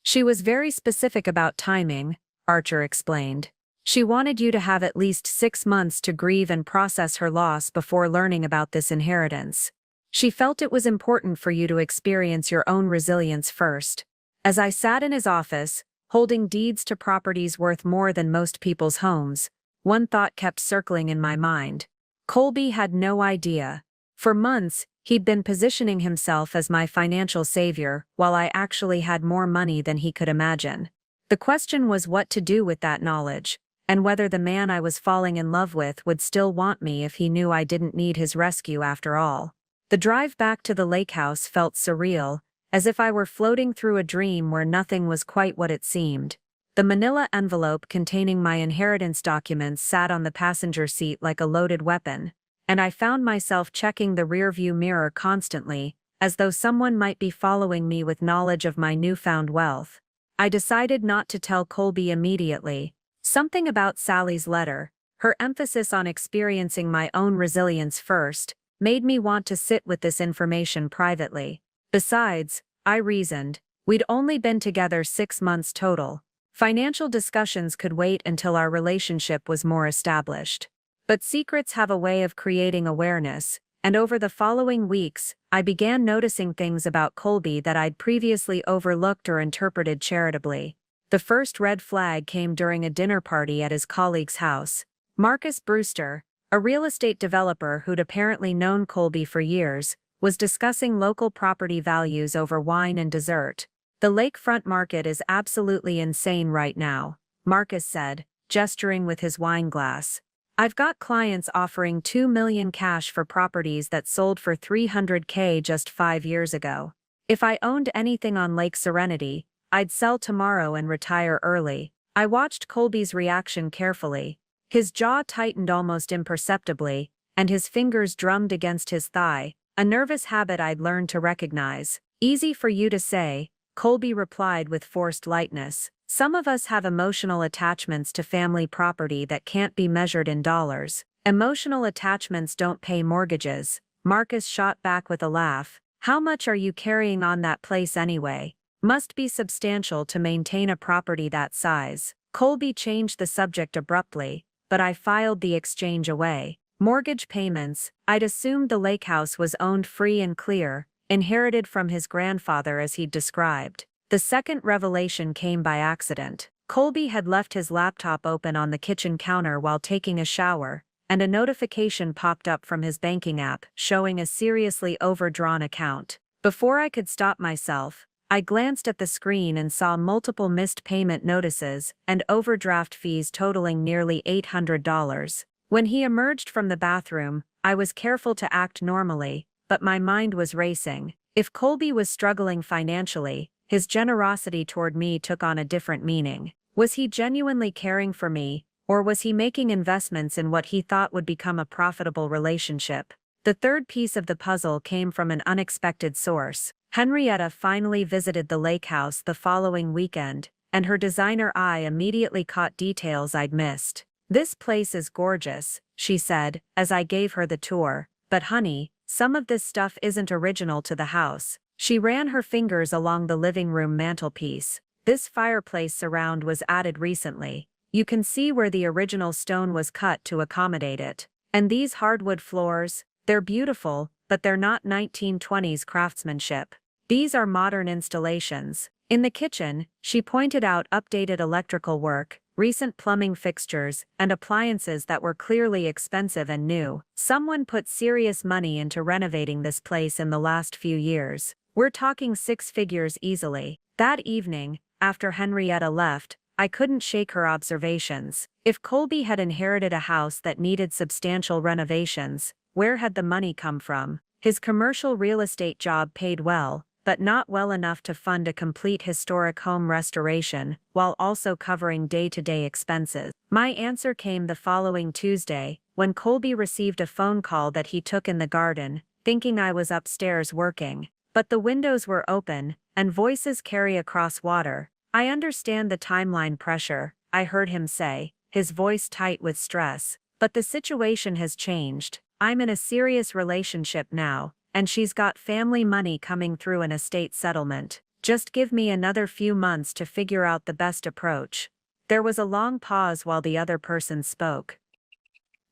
She was very specific about timing, Archer explained. She wanted you to have at least 6 months to grieve and process her loss before learning about this inheritance. She felt it was important for you to experience your own resilience first. As I sat in his office, holding deeds to properties worth more than most people's homes, one thought kept circling in my mind. Colby had no idea. For months, he'd been positioning himself as my financial savior while I actually had more money than he could imagine. The question was what to do with that knowledge, and whether the man I was falling in love with would still want me if he knew I didn't need his rescue after all. The drive back to the lakehouse felt surreal, as if I were floating through a dream where nothing was quite what it seemed. The manila envelope containing my inheritance documents sat on the passenger seat like a loaded weapon, and I found myself checking the rearview mirror constantly, as though someone might be following me with knowledge of my newfound wealth. I decided not to tell Colby immediately. Something about Sally's letter, her emphasis on experiencing my own resilience first, made me want to sit with this information privately. Besides, I reasoned, we'd only been together 6 months total. Financial discussions could wait until our relationship was more established. But secrets have a way of creating awareness, and over the following weeks, I began noticing things about Colby that I'd previously overlooked or interpreted charitably. The first red flag came during a dinner party at his colleague's house. Marcus Brewster, a real estate developer who'd apparently known Colby for years, was discussing local property values over wine and dessert. "The lakefront market is absolutely insane right now," Marcus said, gesturing with his wine glass. "I've got clients offering $2 million cash for properties that sold for $300K just 5 years ago. If I owned anything on Lake Serenity, I'd sell tomorrow and retire early." I watched Colby's reaction carefully. His jaw tightened almost imperceptibly, and his fingers drummed against his thigh, a nervous habit I'd learned to recognize. "Easy for you to say," Colby replied with forced lightness. "Some of us have emotional attachments to family property that can't be measured in dollars." "Emotional attachments don't pay mortgages," Marcus shot back with a laugh. "How much are you carrying on that place anyway? Must be substantial to maintain a property that size." Colby changed the subject abruptly, but I filed the exchange away. "Mortgage payments, I'd assumed the lakehouse was owned free and clear, inherited from his grandfather as he'd described." The second revelation came by accident. Colby had left his laptop open on the kitchen counter while taking a shower, and a notification popped up from his banking app showing a seriously overdrawn account. Before I could stop myself, I glanced at the screen and saw multiple missed payment notices and overdraft fees totaling nearly $800. When he emerged from the bathroom, I was careful to act normally, but my mind was racing. If Colby was struggling financially, his generosity toward me took on a different meaning. Was he genuinely caring for me, or was he making investments in what he thought would become a profitable relationship? The third piece of the puzzle came from an unexpected source. Henrietta finally visited the lake house the following weekend, and her designer eye immediately caught details I'd missed. "This place is gorgeous," she said, as I gave her the tour, "but honey, some of this stuff isn't original to the house." She ran her fingers along the living room mantelpiece. "This fireplace surround was added recently. You can see where the original stone was cut to accommodate it. And these hardwood floors, they're beautiful, but they're not 1920s craftsmanship. These are modern installations." In the kitchen, she pointed out updated electrical work, recent plumbing fixtures, and appliances that were clearly expensive and new. Someone put serious money into renovating this place in the last few years. We're talking 6 figures easily. That evening, after Henrietta left, I couldn't shake her observations. If Colby had inherited a house that needed substantial renovations, where had the money come from? His commercial real estate job paid well, but not well enough to fund a complete historic home restoration, while also covering day-to-day expenses. My answer came the following Tuesday, when Colby received a phone call that he took in the garden, thinking I was upstairs working. But the windows were open, and voices carry across water. "I understand the timeline pressure," I heard him say, his voice tight with stress. "But the situation has changed. I'm in a serious relationship now, and she's got family money coming through an estate settlement. Just give me another few months to figure out the best approach." There was a long pause while the other person spoke.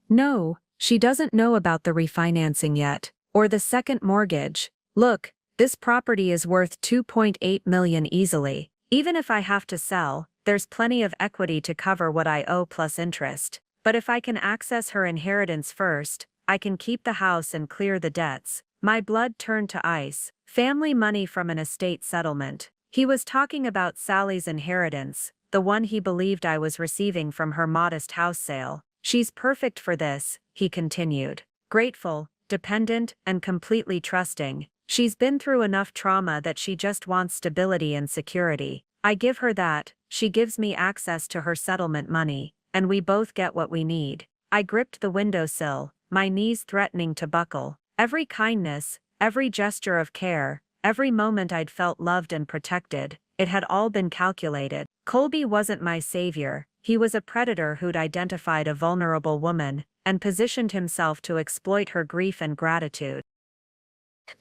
"No, she doesn't know about the refinancing yet, or the second mortgage. Look, this property is worth $2.8 million easily. Even if I have to sell, there's plenty of equity to cover what I owe plus interest. But if I can access her inheritance first, I can keep the house and clear the debts." My blood turned to ice. Family money from an estate settlement. He was talking about Sally's inheritance, the one he believed I was receiving from her modest house sale. "She's perfect for this," he continued. "Grateful, dependent, and completely trusting. She's been through enough trauma that she just wants stability and security. I give her that, she gives me access to her settlement money, and we both get what we need." I gripped the windowsill, my knees threatening to buckle. Every kindness, every gesture of care, every moment I'd felt loved and protected, it had all been calculated. Colby wasn't my savior, he was a predator who'd identified a vulnerable woman, and positioned himself to exploit her grief and gratitude.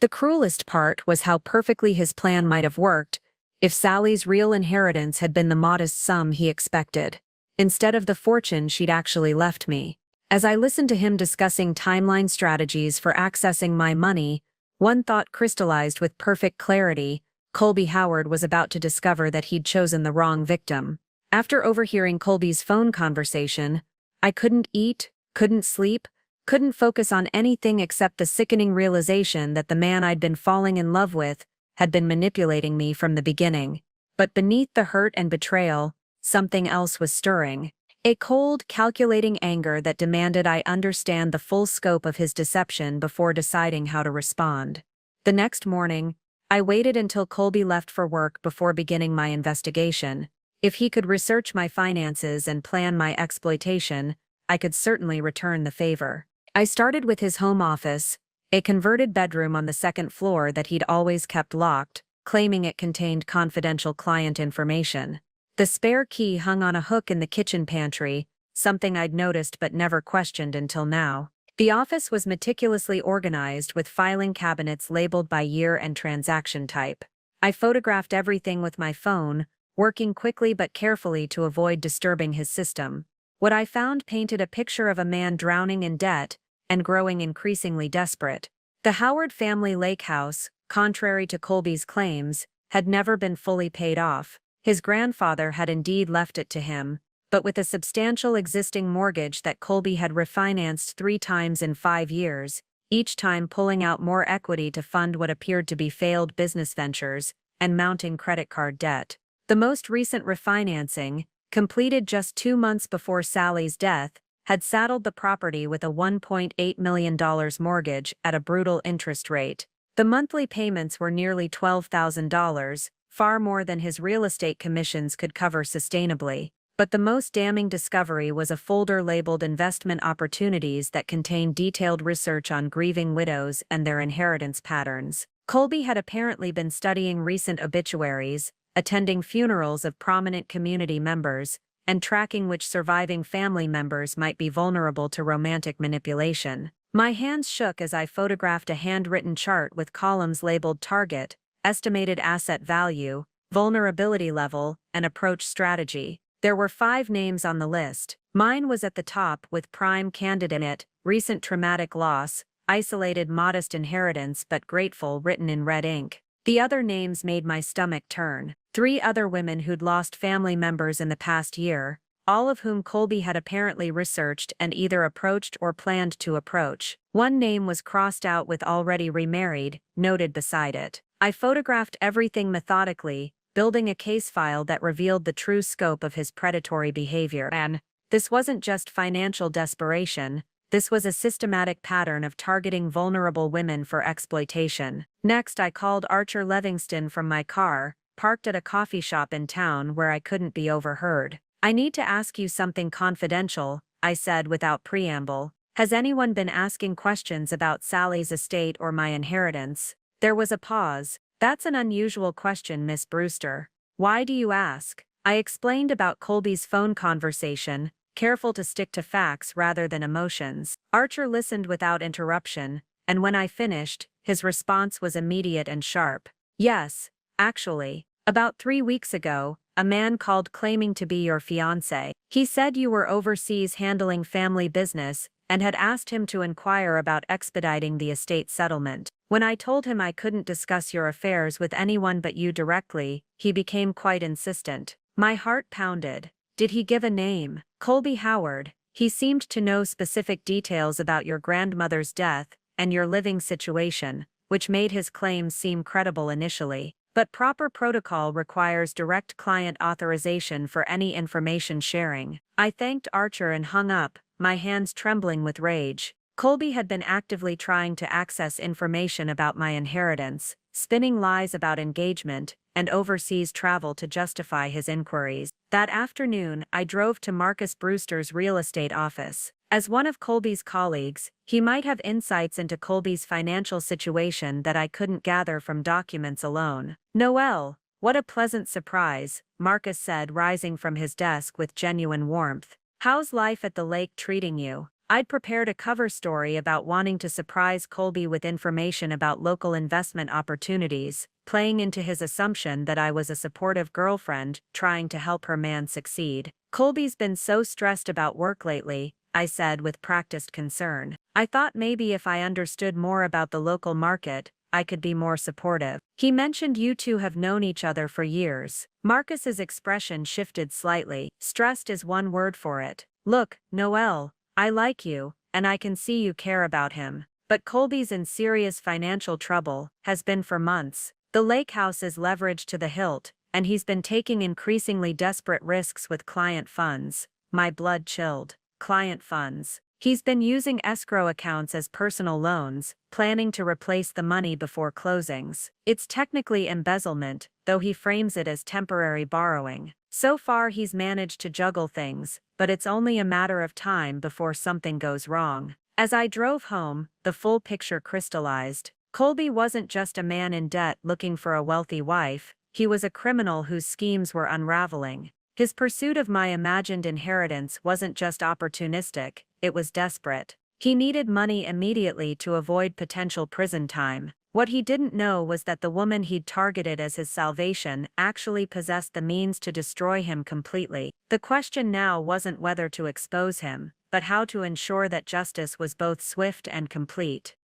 The cruelest part was how perfectly his plan might have worked, if Sally's real inheritance had been the modest sum he expected, instead of the fortune she'd actually left me. As I listened to him discussing timeline strategies for accessing my money, one thought crystallized with perfect clarity: Colby Howard was about to discover that he'd chosen the wrong victim. After overhearing Colby's phone conversation, I couldn't eat, couldn't sleep, couldn't focus on anything except the sickening realization that the man I'd been falling in love with had been manipulating me from the beginning. But beneath the hurt and betrayal, something else was stirring. A cold, calculating anger that demanded I understand the full scope of his deception before deciding how to respond. The next morning, I waited until Colby left for work before beginning my investigation. If he could research my finances and plan my exploitation, I could certainly return the favor. I started with his home office, a converted bedroom on the second floor that he'd always kept locked, claiming it contained confidential client information. The spare key hung on a hook in the kitchen pantry, something I'd noticed but never questioned until now. The office was meticulously organized with filing cabinets labeled by year and transaction type. I photographed everything with my phone, working quickly but carefully to avoid disturbing his system. What I found painted a picture of a man drowning in debt and growing increasingly desperate. The Howard family lakehouse, contrary to Colby's claims, had never been fully paid off. His grandfather had indeed left it to him, but with a substantial existing mortgage that Colby had refinanced 3 times in 5 years, each time pulling out more equity to fund what appeared to be failed business ventures and mounting credit card debt. The most recent refinancing, completed just 2 months before Sally's death, had saddled the property with a $1.8 million mortgage at a brutal interest rate. The monthly payments were nearly $12,000, far more than his real estate commissions could cover sustainably. But the most damning discovery was a folder labeled Investment Opportunities that contained detailed research on grieving widows and their inheritance patterns. Colby had apparently been studying recent obituaries, attending funerals of prominent community members, and tracking which surviving family members might be vulnerable to romantic manipulation. My hands shook as I photographed a handwritten chart with columns labeled Target, Estimated Asset Value, Vulnerability Level, and Approach Strategy. There were 5 names on the list. Mine was at the top with prime candidate in it: recent traumatic loss, isolated modest inheritance but grateful, written in red ink. The other names made my stomach turn. 3 other women who'd lost family members in the past year, all of whom Colby had apparently researched and either approached or planned to approach. One name was crossed out with already remarried, noted beside it. I photographed everything methodically, building a case file that revealed the true scope of his predatory behavior. And this wasn't just financial desperation, this was a systematic pattern of targeting vulnerable women for exploitation. Next, I called Archer Livingston from my car, parked at a coffee shop in town where I couldn't be overheard. "I need to ask you something confidential," I said without preamble. "Has anyone been asking questions about Sally's estate or my inheritance?" There was a pause. "That's an unusual question, Miss Brewster. Why do you ask?" I explained about Colby's phone conversation, careful to stick to facts rather than emotions. Archer listened without interruption, and when I finished, his response was immediate and sharp. "Yes, actually. About 3 weeks ago, a man called claiming to be your fiancé. He said you were overseas handling family business and had asked him to inquire about expediting the estate settlement. When I told him I couldn't discuss your affairs with anyone but you directly, he became quite insistent." My heart pounded. "Did he give a name?" "Colby Howard. He seemed to know specific details about your grandmother's death and your living situation, which made his claims seem credible initially. But proper protocol requires direct client authorization for any information sharing." I thanked Archer and hung up, my hands trembling with rage. Colby had been actively trying to access information about my inheritance, spinning lies about engagement and overseas travel to justify his inquiries. That afternoon, I drove to Marcus Brewster's real estate office. As one of Colby's colleagues, he might have insights into Colby's financial situation that I couldn't gather from documents alone. "Noelle, what a pleasant surprise," Marcus said, rising from his desk with genuine warmth. "How's life at the lake treating you?" I'd prepared a cover story about wanting to surprise Colby with information about local investment opportunities, playing into his assumption that I was a supportive girlfriend trying to help her man succeed. "Colby's been so stressed about work lately," I said with practiced concern. "I thought maybe if I understood more about the local market, I could be more supportive." "He mentioned you two have known each other for years." Marcus's expression shifted slightly. "Stressed is one word for it. Look, Noelle, I like you, and I can see you care about him. But Colby's in serious financial trouble, has been for months. The lakehouse is leveraged to the hilt, and he's been taking increasingly desperate risks with client funds." My blood chilled. Client funds. "He's been using escrow accounts as personal loans, planning to replace the money before closings. It's technically embezzlement, though he frames it as temporary borrowing. So far he's managed to juggle things, but it's only a matter of time before something goes wrong." As I drove home, the full picture crystallized. Colby wasn't just a man in debt looking for a wealthy wife, he was a criminal whose schemes were unraveling. His pursuit of my imagined inheritance wasn't just opportunistic, it was desperate. He needed money immediately to avoid potential prison time. What he didn't know was that the woman he'd targeted as his salvation actually possessed the means to destroy him completely. The question now wasn't whether to expose him, but how to ensure that justice was both swift and complete.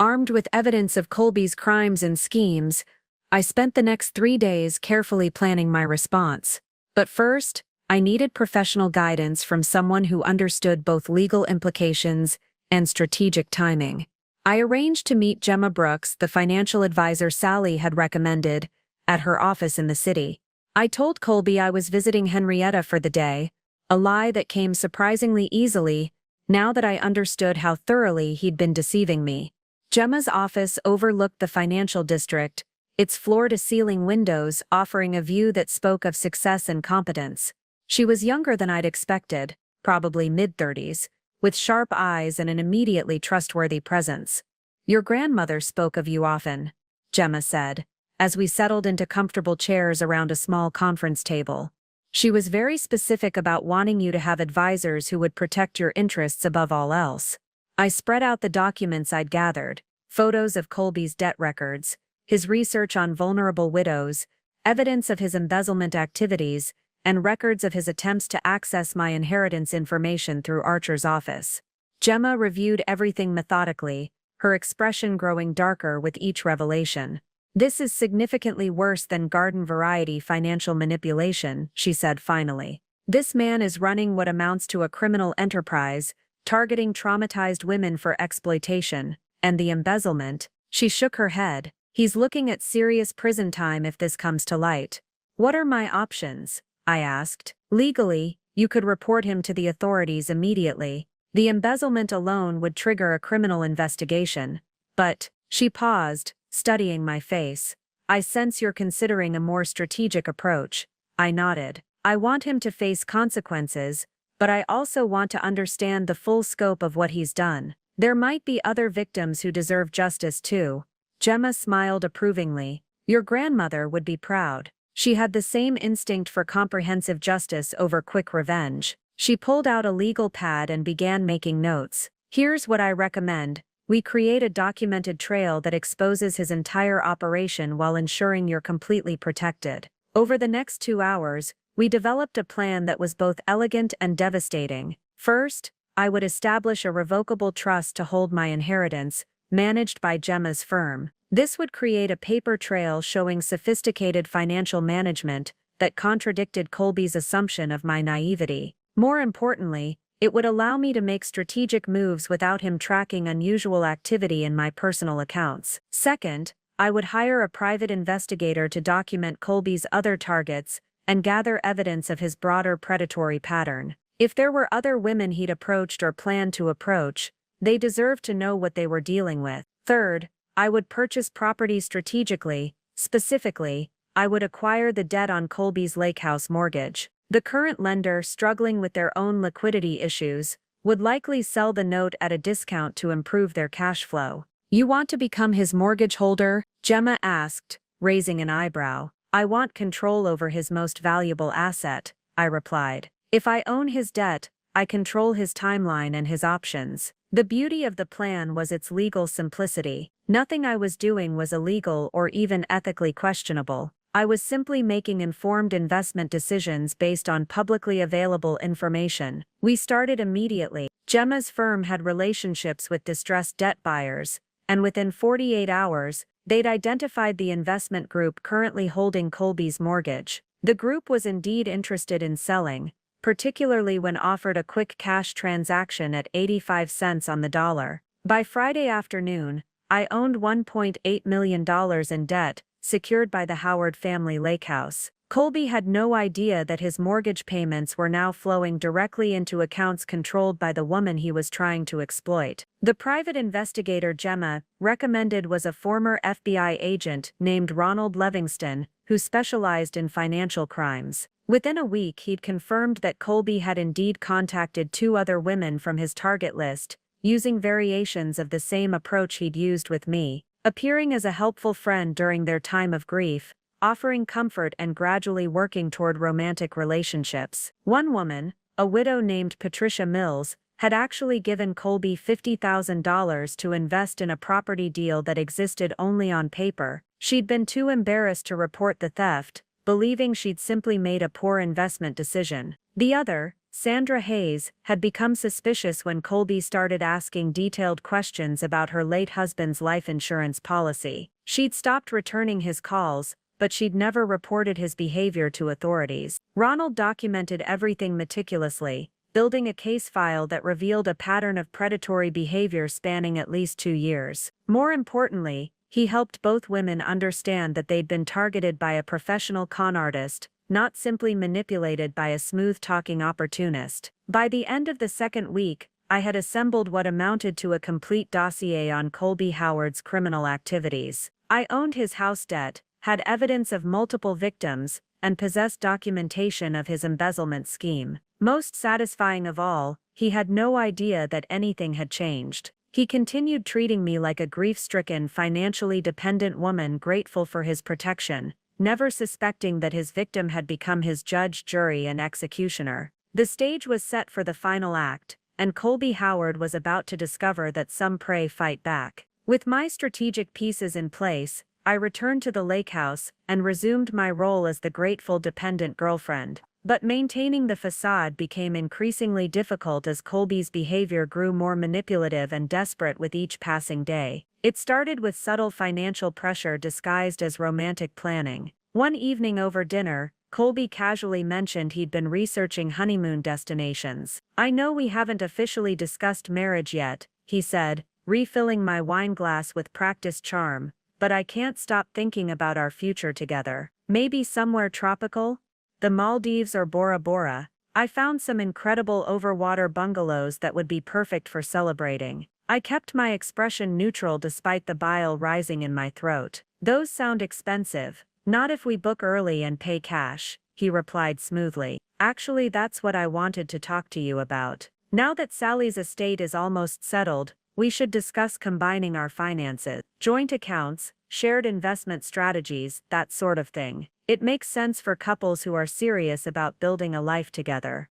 Armed with evidence of Colby's crimes and schemes, I spent the next 3 days carefully planning my response. But first, I needed professional guidance from someone who understood both legal implications and strategic timing. I arranged to meet Gemma Brooks, the financial advisor Sally had recommended, at her office in the city. I told Colby I was visiting Henrietta for the day, a lie that came surprisingly easily, now that I understood how thoroughly he'd been deceiving me. Gemma's office overlooked the financial district, its floor-to-ceiling windows offering a view that spoke of success and competence. She was younger than I'd expected, probably mid-30s, with sharp eyes and an immediately trustworthy presence. "Your grandmother spoke of you often," Gemma said, as we settled into comfortable chairs around a small conference table. "She was very specific about wanting you to have advisors who would protect your interests above all else." I spread out the documents I'd gathered, photos of Colby's debt records, his research on vulnerable widows, evidence of his embezzlement activities, and records of his attempts to access my inheritance information through Archer's office. Gemma reviewed everything methodically, her expression growing darker with each revelation. "This is significantly worse than garden-variety financial manipulation," she said finally. This man is running what amounts to a criminal enterprise, targeting traumatized women for exploitation. And the embezzlement? She shook her head. He's looking at serious prison time if this comes to light. What are my options? I asked. Legally, you could report him to the authorities immediately. The embezzlement alone would trigger a criminal investigation. But, she paused, studying my face. I sense you're considering a more strategic approach. I nodded. I want him to face consequences, but I also want to understand the full scope of what he's done. There might be other victims who deserve justice too. Gemma smiled approvingly. Your grandmother would be proud. She had the same instinct for comprehensive justice over quick revenge. She pulled out a legal pad and began making notes. Here's what I recommend. We create a documented trail that exposes his entire operation while ensuring you're completely protected. Over the next 2 hours, we developed a plan that was both elegant and devastating. First, I would establish a revocable trust to hold my inheritance, managed by Gemma's firm. This would create a paper trail showing sophisticated financial management that contradicted Colby's assumption of my naivety. More importantly, it would allow me to make strategic moves without him tracking unusual activity in my personal accounts. Second, I would hire a private investigator to document Colby's other targets and gather evidence of his broader predatory pattern. If there were other women he'd approached or planned to approach, they deserved to know what they were dealing with. Third, I would purchase property strategically. Specifically, I would acquire the debt on Colby's lakehouse mortgage. The current lender, struggling with their own liquidity issues, would likely sell the note at a discount to improve their cash flow. You want to become his mortgage holder? Gemma asked, raising an eyebrow. I want control over his most valuable asset, I replied. If I own his debt, I control his timeline and his options. The beauty of the plan was its legal simplicity. Nothing I was doing was illegal or even ethically questionable. I was simply making informed investment decisions based on publicly available information. We started immediately. Gemma's firm had relationships with distressed debt buyers, and within 48 hours, they'd identified the investment group currently holding Colby's mortgage. The group was indeed interested in selling, particularly when offered a quick cash transaction at 85 cents on the dollar. By Friday afternoon, I owned $1.8 million in debt, secured by the Howard family lakehouse. Colby had no idea that his mortgage payments were now flowing directly into accounts controlled by the woman he was trying to exploit. The private investigator Gemma recommended was a former FBI agent named Ronald Livingston, who specialized in financial crimes. Within a week, he'd confirmed that Colby had indeed contacted 2 other women from his target list, using variations of the same approach he'd used with me, appearing as a helpful friend during their time of grief, offering comfort and gradually working toward romantic relationships. One woman, a widow named Patricia Mills, had actually given Colby $50,000 to invest in a property deal that existed only on paper. She'd been too embarrassed to report the theft, believing she'd simply made a poor investment decision. The other, Sandra Hayes, had become suspicious when Colby started asking detailed questions about her late husband's life insurance policy. She'd stopped returning his calls, but she'd never reported his behavior to authorities. Ronald documented everything meticulously, building a case file that revealed a pattern of predatory behavior spanning at least 2 years. More importantly, he helped both women understand that they'd been targeted by a professional con artist, not simply manipulated by a smooth-talking opportunist. By the end of the second week, I had assembled what amounted to a complete dossier on Colby Howard's criminal activities. I owned his house debt, had evidence of multiple victims, and possessed documentation of his embezzlement scheme. Most satisfying of all, he had no idea that anything had changed. He continued treating me like a grief-stricken, financially dependent woman grateful for his protection, never suspecting that his victim had become his judge, jury, and executioner. The stage was set for the final act, and Colby Howard was about to discover that some prey fight back. With my strategic pieces in place, I returned to the lakehouse and resumed my role as the grateful dependent girlfriend. But maintaining the facade became increasingly difficult as Colby's behavior grew more manipulative and desperate with each passing day. It started with subtle financial pressure disguised as romantic planning. One evening over dinner, Colby casually mentioned he'd been researching honeymoon destinations. I know we haven't officially discussed marriage yet, he said, refilling my wine glass with practiced charm, but I can't stop thinking about our future together. Maybe somewhere tropical? The Maldives or Bora Bora. I found some incredible overwater bungalows that would be perfect for celebrating. I kept my expression neutral despite the bile rising in my throat. Those sound expensive. Not if we book early and pay cash, he replied smoothly. Actually, that's what I wanted to talk to you about. Now that Sally's estate is almost settled, we should discuss combining our finances. Joint accounts, shared investment strategies, that sort of thing. It makes sense for couples who are serious about building a life together.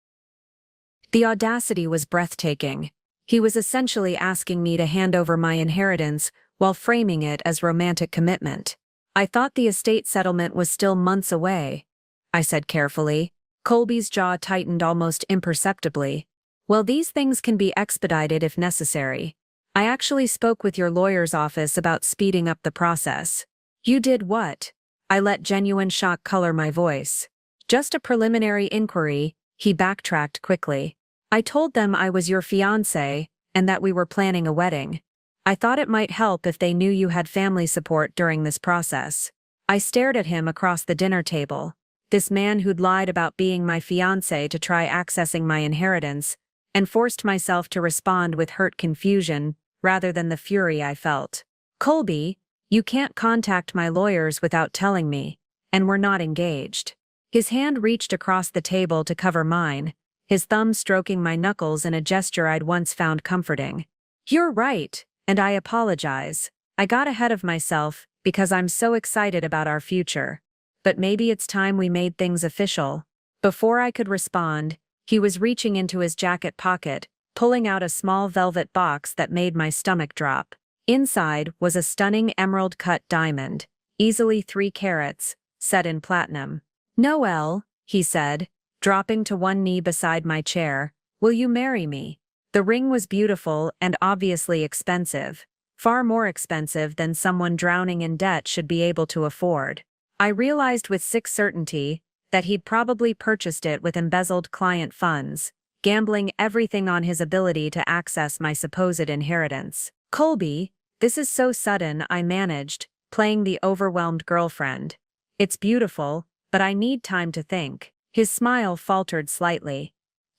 The audacity was breathtaking. He was essentially asking me to hand over my inheritance while framing it as romantic commitment. I thought the estate settlement was still months away, I said carefully. Colby's jaw tightened almost imperceptibly. Well, these things can be expedited if necessary. I actually spoke with your lawyer's office about speeding up the process. You did what? I let genuine shock color my voice. Just a preliminary inquiry, he backtracked quickly. I told them I was your fiancé and that we were planning a wedding. I thought it might help if they knew you had family support during this process. I stared at him across the dinner table. This man who'd lied about being my fiancé to try accessing my inheritance, and forced myself to respond with hurt confusion rather than the fury I felt. Colby, you can't contact my lawyers without telling me, and we're not engaged. His hand reached across the table to cover mine, his thumb stroking my knuckles in a gesture I'd once found comforting. You're right, and I apologize. I got ahead of myself because I'm so excited about our future. But maybe it's time we made things official. Before I could respond, he was reaching into his jacket pocket, pulling out a small velvet box that made my stomach drop. Inside was a stunning emerald-cut diamond, easily 3 carats, set in platinum. Noelle, he said, dropping to one knee beside my chair, will you marry me? The ring was beautiful and obviously expensive, far more expensive than someone drowning in debt should be able to afford. I realized with sick certainty that he'd probably purchased it with embezzled client funds, gambling everything on his ability to access my supposed inheritance. Colby, this is so sudden, I managed, playing the overwhelmed girlfriend. It's beautiful, but I need time to think. His smile faltered slightly.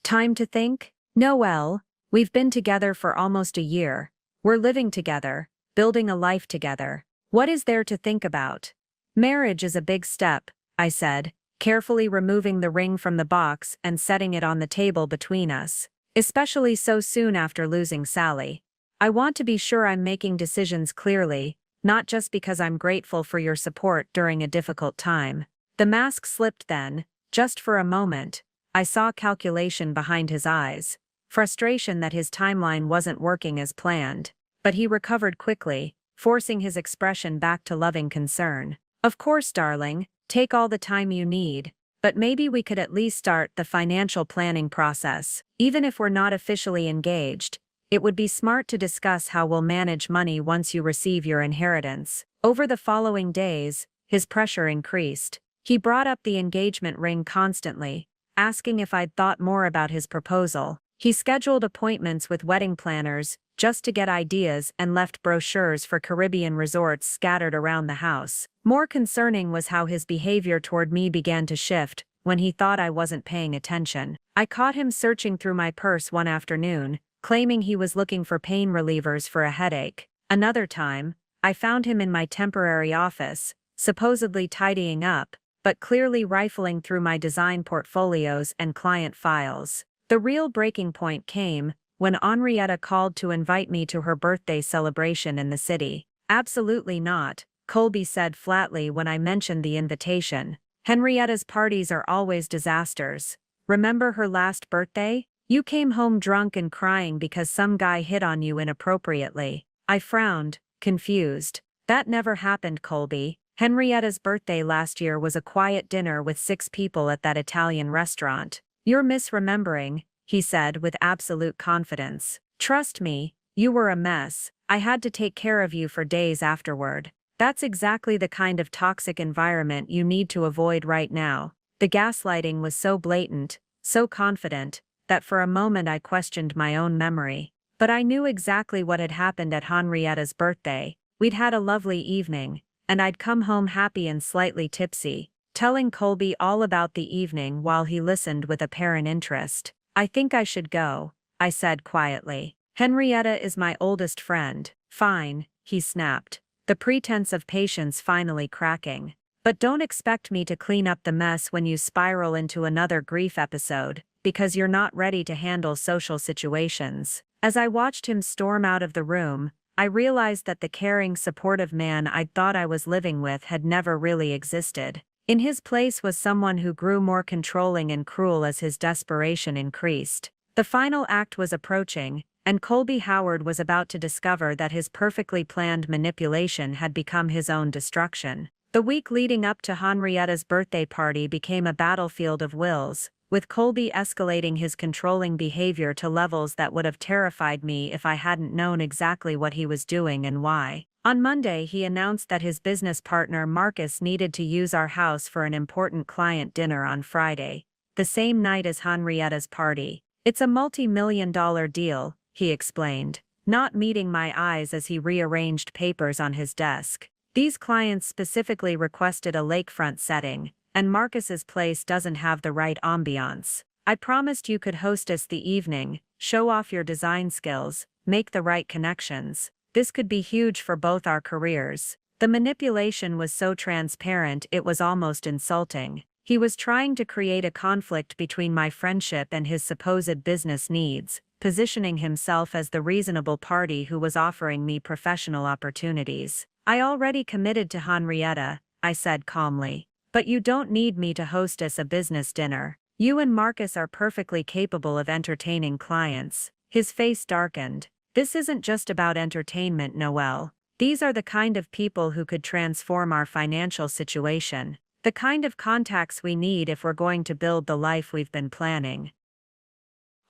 Time to think? Noelle, we've been together for almost a year. We're living together, building a life together. What is there to think about? Marriage is a big step, I said, carefully removing the ring from the box and setting it on the table between us, especially so soon after losing Sally. I want to be sure I'm making decisions clearly, not just because I'm grateful for your support during a difficult time. The mask slipped then, just for a moment. I saw calculation behind his eyes, frustration that his timeline wasn't working as planned. But he recovered quickly, forcing his expression back to loving concern. Of course, darling, take all the time you need, but maybe we could at least start the financial planning process. Even if we're not officially engaged, it would be smart to discuss how we'll manage money once you receive your inheritance. Over the following days, his pressure increased. He brought up the engagement ring constantly, asking if I'd thought more about his proposal. He scheduled appointments with wedding planners just to get ideas and left brochures for Caribbean resorts scattered around the house. More concerning was how his behavior toward me began to shift when he thought I wasn't paying attention. I caught him searching through my purse one afternoon, claiming he was looking for pain relievers for a headache. Another time, I found him in my temporary office, supposedly tidying up, but clearly rifling through my design portfolios and client files. The real breaking point came when Henrietta called to invite me to her birthday celebration in the city. Absolutely not, Colby said flatly when I mentioned the invitation. Henrietta's parties are always disasters. Remember her last birthday? You came home drunk and crying because some guy hit on you inappropriately. I frowned, confused. That never happened, Colby. Henrietta's birthday last year was a quiet dinner with 6 people at that Italian restaurant. You're misremembering, he said with absolute confidence. Trust me, you were a mess. I had to take care of you for days afterward. That's exactly the kind of toxic environment you need to avoid right now. The gaslighting was so blatant, so confident, that for a moment I questioned my own memory. But I knew exactly what had happened at Henrietta's birthday. We'd had a lovely evening, and I'd come home happy and slightly tipsy, telling Colby all about the evening while he listened with apparent interest. "I think I should go," I said quietly. "Henrietta is my oldest friend." "Fine," he snapped, the pretense of patience finally cracking. "But don't expect me to clean up the mess when you spiral into another grief episode, because you're not ready to handle social situations." As I watched him storm out of the room, I realized that the caring, supportive man I'd thought I was living with had never really existed. In his place was someone who grew more controlling and cruel as his desperation increased. The final act was approaching, and Colby Howard was about to discover that his perfectly planned manipulation had become his own destruction. The week leading up to Henrietta's birthday party became a battlefield of wills, with Colby escalating his controlling behavior to levels that would have terrified me if I hadn't known exactly what he was doing and why. On Monday, he announced that his business partner Marcus needed to use our house for an important client dinner on Friday, the same night as Henrietta's party. "It's a multi-million-dollar deal," he explained, not meeting my eyes as he rearranged papers on his desk. "These clients specifically requested a lakefront setting, and Marcus's place doesn't have the right ambiance. I promised you could host us the evening, show off your design skills, make the right connections. This could be huge for both our careers." The manipulation was so transparent it was almost insulting. He was trying to create a conflict between my friendship and his supposed business needs, positioning himself as the reasonable party who was offering me professional opportunities. "I already committed to Henrietta," I said calmly. "But you don't need me to hostess a business dinner. You and Marcus are perfectly capable of entertaining clients." His face darkened. "This isn't just about entertainment, Noelle. These are the kind of people who could transform our financial situation. The kind of contacts we need if we're going to build the life we've been planning."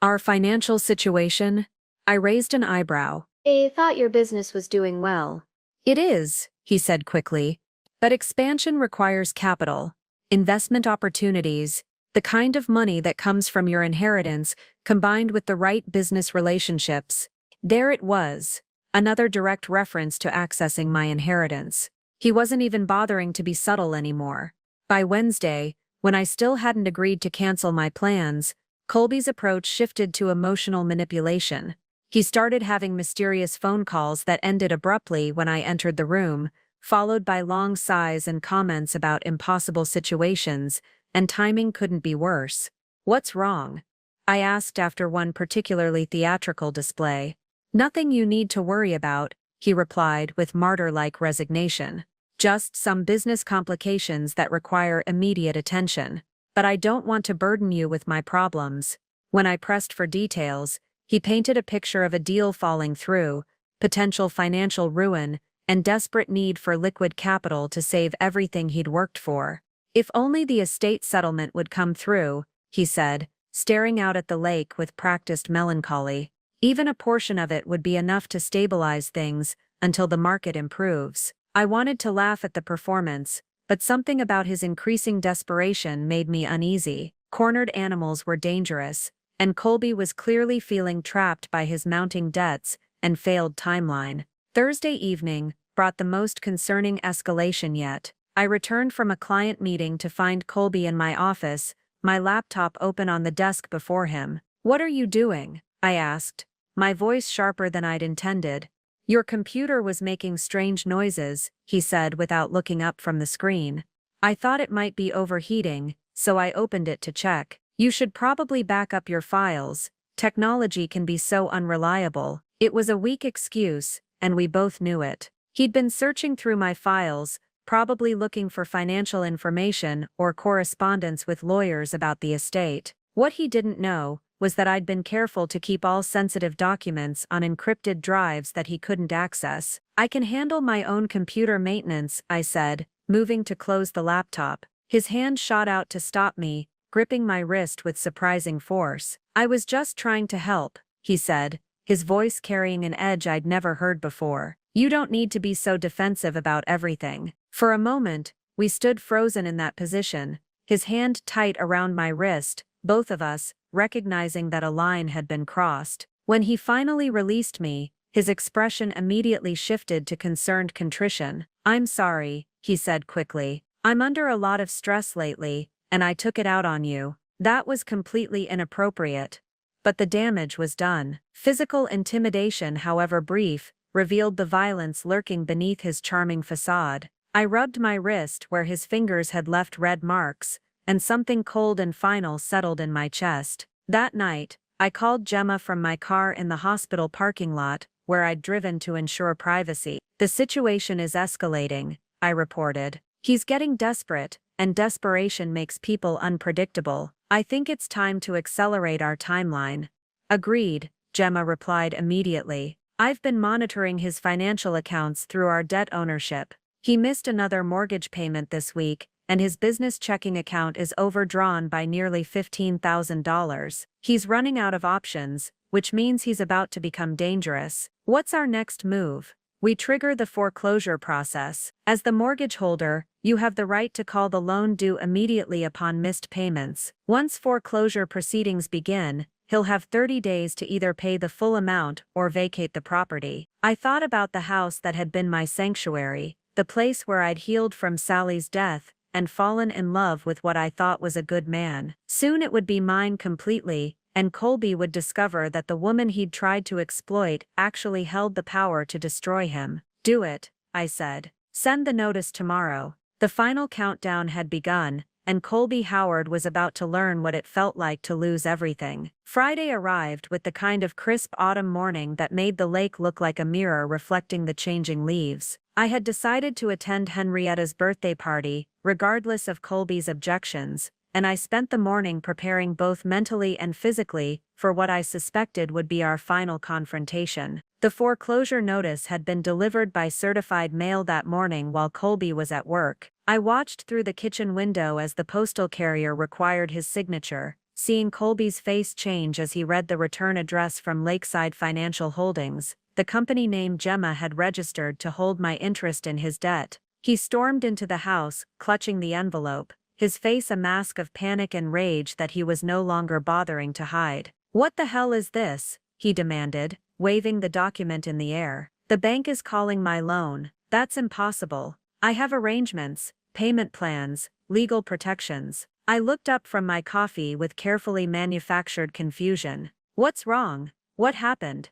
"Our financial situation?" I raised an eyebrow. "I thought your business was doing well." "It is," he said quickly. "But expansion requires capital, investment opportunities, the kind of money that comes from your inheritance combined with the right business relationships." There it was, another direct reference to accessing my inheritance. He wasn't even bothering to be subtle anymore. By Wednesday, when I still hadn't agreed to cancel my plans, Colby's approach shifted to emotional manipulation. He started having mysterious phone calls that ended abruptly when I entered the room, followed by long sighs and comments about impossible situations, and timing couldn't be worse. "What's wrong?" I asked after one particularly theatrical display. "Nothing you need to worry about," he replied with martyr-like resignation. "Just some business complications that require immediate attention. But I don't want to burden you with my problems." When I pressed for details, he painted a picture of a deal falling through, potential financial ruin, and desperate need for liquid capital to save everything he'd worked for. "If only the estate settlement would come through," he said, staring out at the lake with practiced melancholy. "Even a portion of it would be enough to stabilize things until the market improves." I wanted to laugh at the performance, but something about his increasing desperation made me uneasy. Cornered animals were dangerous, and Colby was clearly feeling trapped by his mounting debts and failed timeline. Thursday evening brought the most concerning escalation yet. I returned from a client meeting to find Colby in my office, my laptop open on the desk before him. "What are you doing?" I asked, my voice sharper than I'd intended. "Your computer was making strange noises," he said without looking up from the screen. "I thought it might be overheating, so I opened it to check." "You should probably back up your files. Technology can be so unreliable." It was a weak excuse, and we both knew it. He'd been searching through my files, probably looking for financial information or correspondence with lawyers about the estate. What he didn't know was that I'd been careful to keep all sensitive documents on encrypted drives that he couldn't access. "I can handle my own computer maintenance," I said, moving to close the laptop. His hand shot out to stop me, gripping my wrist with surprising force. "I was just trying to help," he said, his voice carrying an edge I'd never heard before. "You don't need to be so defensive about everything." For a moment, we stood frozen in that position, his hand tight around my wrist, both of us, recognizing that a line had been crossed. When he finally released me, his expression immediately shifted to concerned contrition. "I'm sorry," he said quickly. "I'm under a lot of stress lately, and I took it out on you. That was completely inappropriate. But the damage was done." Physical intimidation, however brief, revealed the violence lurking beneath his charming facade. I rubbed my wrist where his fingers had left red marks, and something cold and final settled in my chest. That night, I called Gemma from my car in the hospital parking lot, where I'd driven to ensure privacy. "The situation is escalating," I reported. "He's getting desperate, and desperation makes people unpredictable. I think it's time to accelerate our timeline." "Agreed," Gemma replied immediately. "I've been monitoring his financial accounts through our debt ownership. He missed another mortgage payment this week, and his business checking account is overdrawn by nearly $15,000. He's running out of options, which means he's about to become dangerous. What's our next move?" "We trigger the foreclosure process. As the mortgage holder, you have the right to call the loan due immediately upon missed payments. Once foreclosure proceedings begin, he'll have 30 days to either pay the full amount or vacate the property." I thought about the house that had been my sanctuary, the place where I'd healed from Sally's death and fallen in love with what I thought was a good man. Soon it would be mine completely, and Colby would discover that the woman he'd tried to exploit actually held the power to destroy him. "Do it," I said. "Send the notice tomorrow." The final countdown had begun, and Colby Howard was about to learn what it felt like to lose everything. Friday arrived with the kind of crisp autumn morning that made the lake look like a mirror reflecting the changing leaves. I had decided to attend Henrietta's birthday party, regardless of Colby's objections, and I spent the morning preparing both mentally and physically for what I suspected would be our final confrontation. The foreclosure notice had been delivered by certified mail that morning while Colby was at work. I watched through the kitchen window as the postal carrier required his signature, seeing Colby's face change as he read the return address from Lakeside Financial Holdings, the company name Gemma had registered to hold my interest in his debt. He stormed into the house, clutching the envelope, his face a mask of panic and rage that he was no longer bothering to hide. "What the hell is this?" he demanded, waving the document in the air. "The bank is calling my loan. That's impossible. I have arrangements, payment plans, legal protections." I looked up from my coffee with carefully manufactured confusion. "What's wrong? What happened?"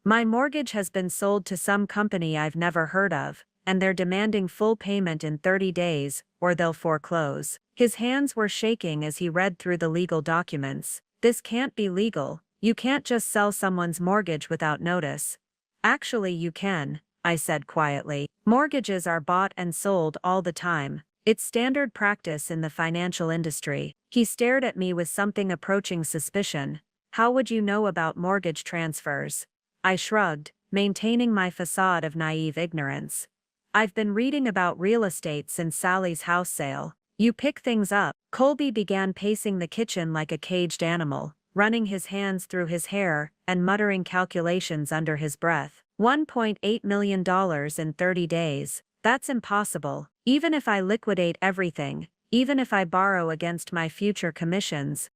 "My mortgage has been sold to some company I've never heard of, and they're demanding full payment in 30 days, or they'll foreclose." His hands were shaking as he read through the legal documents. "This can't be legal. You can't just sell someone's mortgage without notice." "Actually, you can," I said quietly. "Mortgages are bought and sold all the time. It's standard practice in the financial industry." He stared at me with something approaching suspicion. "How would you know about mortgage transfers?" I shrugged, maintaining my facade of naive ignorance. "I've been reading about real estate since Sally's house sale. You pick things up." Colby began pacing the kitchen like a caged animal, running his hands through his hair and muttering calculations under his breath. $1.8 million in 30 days. That's impossible. Even if I liquidate everything, even if I borrow against my future commissions.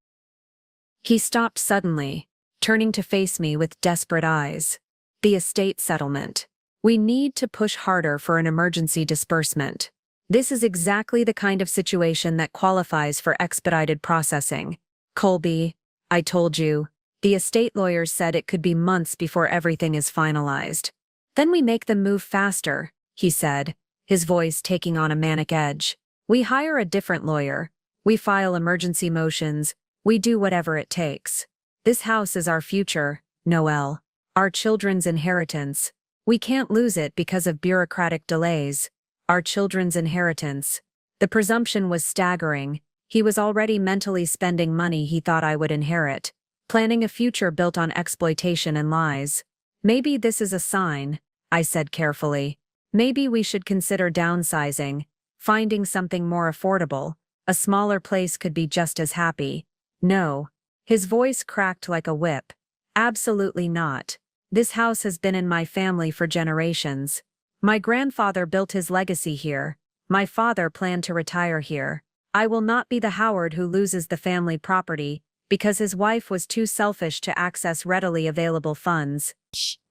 He stopped suddenly, turning to face me with desperate eyes. "The estate settlement. We need to push harder for an emergency disbursement. This is exactly the kind of situation that qualifies for expedited processing. Colby, I told you, the estate lawyers said it could be months before everything is finalized. Then we make them move faster," he said, his voice taking on a manic edge. "We hire a different lawyer. We file emergency motions. We do whatever it takes. This house is our future, Noelle. Our children's inheritance. We can't lose it because of bureaucratic delays. Our children's inheritance." The presumption was staggering. He was already mentally spending money he thought I would inherit, planning a future built on exploitation and lies. "Maybe this is a sign," I said carefully. "Maybe we should consider downsizing, finding something more affordable. A smaller place could be just as happy." "No." His voice cracked like a whip. "Absolutely not. This house has been in my family for generations. My grandfather built his legacy here. My father planned to retire here. I will not be the Howard who loses the family property because his wife was too selfish to access readily available funds.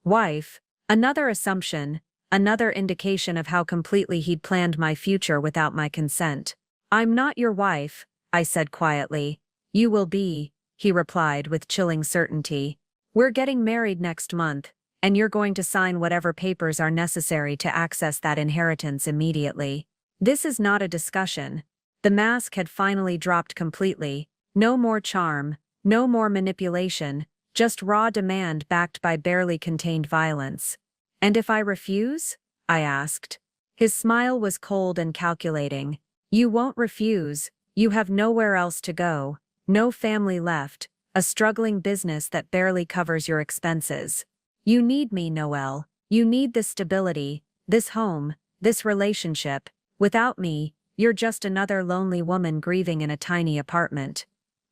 Wife, another assumption, another indication of how completely he'd planned my future without my consent. I'm not your wife, I said quietly. You will be, he replied with chilling certainty. We're getting married next month, and you're going to sign whatever papers are necessary to access that inheritance immediately. This is not a discussion. The mask had finally dropped completely. No more charm, no more manipulation, just raw demand backed by barely contained violence. And if I refuse? I asked. His smile was cold and calculating. You won't refuse. You have nowhere else to go, no family left, a struggling business that barely covers your expenses. You need me, Noelle. You need this stability, this home, this relationship. Without me, you're just another lonely woman grieving in a tiny apartment.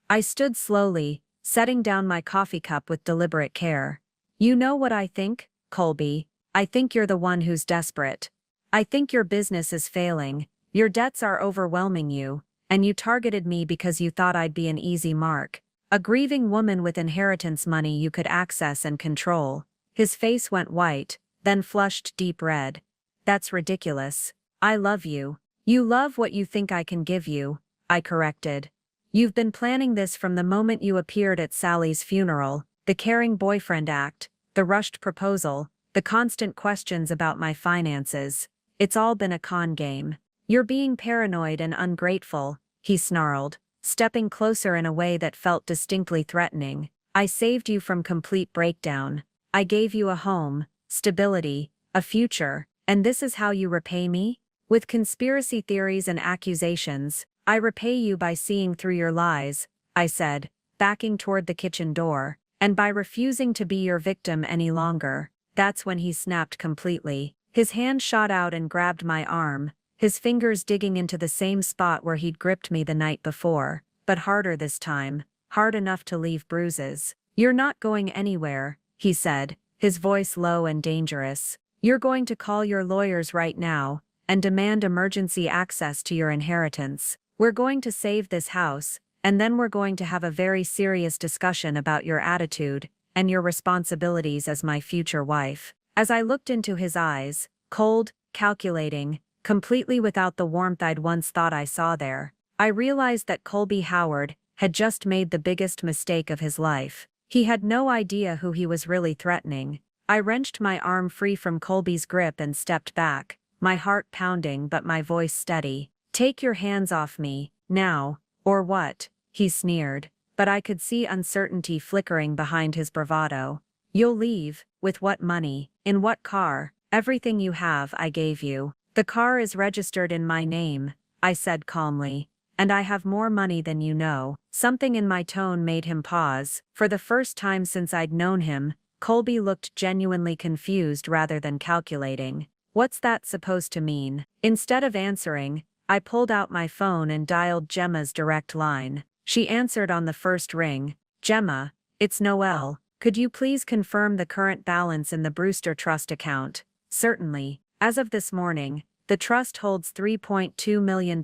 I stood slowly, setting down my coffee cup with deliberate care. You know what I think, Colby? I think you're the one who's desperate. I think your business is failing, your debts are overwhelming you, and you targeted me because you thought I'd be an easy mark. A grieving woman with inheritance money you could access and control. His face went white, then flushed deep red. That's ridiculous. I love you. You love what you think I can give you, I corrected. You've been planning this from the moment you appeared at Sally's funeral, the caring boyfriend act, the rushed proposal, the constant questions about my finances. It's all been a con game. You're being paranoid and ungrateful, he snarled, stepping closer in a way that felt distinctly threatening. I saved you from complete breakdown. I gave you a home, stability, a future, and this is how you repay me? With conspiracy theories and accusations, I repay you by seeing through your lies, I said, backing toward the kitchen door, and by refusing to be your victim any longer. That's when he snapped completely. His hand shot out and grabbed my arm, his fingers digging into the same spot where he'd gripped me the night before, but harder this time, hard enough to leave bruises. You're not going anywhere, he said, his voice low and dangerous. You're going to call your lawyers right now and demand emergency access to your inheritance. We're going to save this house, and then we're going to have a very serious discussion about your attitude and your responsibilities as my future wife. As I looked into his eyes, cold, calculating, completely without the warmth I'd once thought I saw there, I realized that Colby Howard had just made the biggest mistake of his life. He had no idea who he was really threatening. I wrenched my arm free from Colby's grip and stepped back, my heart pounding but my voice steady. Take your hands off me, now, or what? He sneered, but I could see uncertainty flickering behind his bravado. You'll leave, with what money, in what car? Everything you have I gave you. The car is registered in my name, I said calmly, and I have more money than you know. Something in my tone made him pause. For the first time since I'd known him, Colby looked genuinely confused rather than calculating. What's that supposed to mean? Instead of answering, I pulled out my phone and dialed Gemma's direct line. She answered on the first ring. Gemma, it's Noelle. Could you please confirm the current balance in the Brewster Trust account? Certainly. As of this morning, the trust holds $3.2 million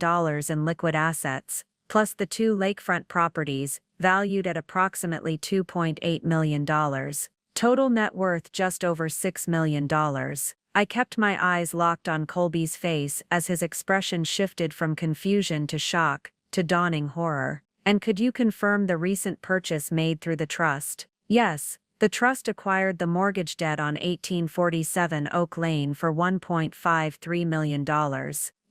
in liquid assets, plus the 2 lakefront properties, valued at approximately $2.8 million. Total net worth just over $6 million. I kept my eyes locked on Colby's face as his expression shifted from confusion to shock, to dawning horror. And could you confirm the recent purchase made through the trust? Yes, the trust acquired the mortgage debt on 1847 Oak Lane for $1.53 million.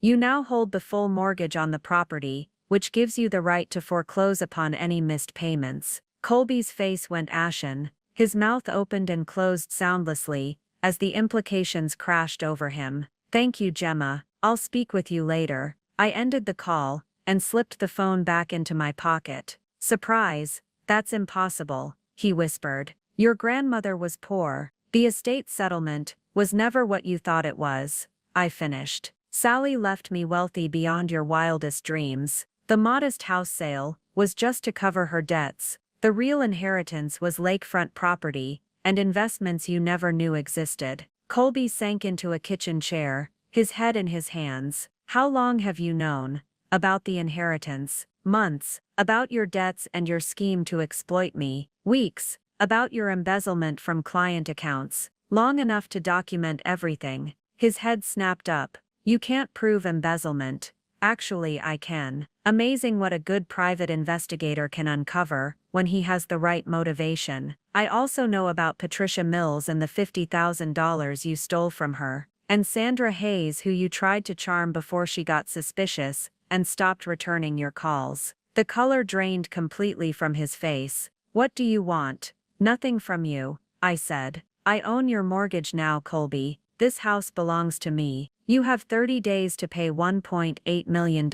You now hold the full mortgage on the property, which gives you the right to foreclose upon any missed payments. Colby's face went ashen, his mouth opened and closed soundlessly, as the implications crashed over him. Thank you, Gemma. I'll speak with you later. I ended the call and slipped the phone back into my pocket. Surprise, that's impossible, he whispered. Your grandmother was poor. The estate settlement was never what you thought it was, I finished. Sally left me wealthy beyond your wildest dreams. The modest house sale was just to cover her debts. The real inheritance was lakefront property and investments you never knew existed. Colby sank into a kitchen chair, his head in his hands. How long have you known? about the inheritance. Months, about your debts and your scheme to exploit me. Weeks, about your embezzlement from client accounts. Long enough to document everything. His head snapped up. You can't prove embezzlement. Actually, I can. Amazing what a good private investigator can uncover when he has the right motivation. I also know about Patricia Mills and the $50,000 you stole from her, and Sandra Hayes, who you tried to charm before she got suspicious and stopped returning your calls. The color drained completely from his face. What do you want? Nothing from you, I said. I own your mortgage now, Colby. This house belongs to me. You have 30 days to pay $1.8 million,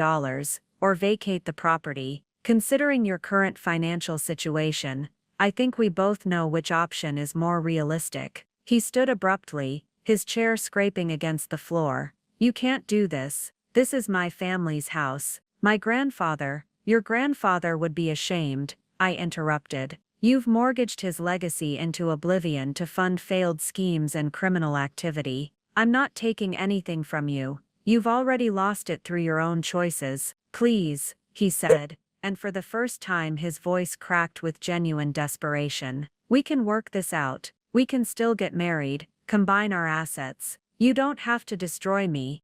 or vacate the property. Considering your current financial situation, I think we both know which option is more realistic. He stood abruptly, his chair scraping against the floor. You can't do this. This is my family's house. Your grandfather would be ashamed, I interrupted. You've mortgaged his legacy into oblivion to fund failed schemes and criminal activity. I'm not taking anything from you. You've already lost it through your own choices. Please, he said, and for the first time his voice cracked with genuine desperation. We can work this out. We can still get married, combine our assets. You don't have to destroy me.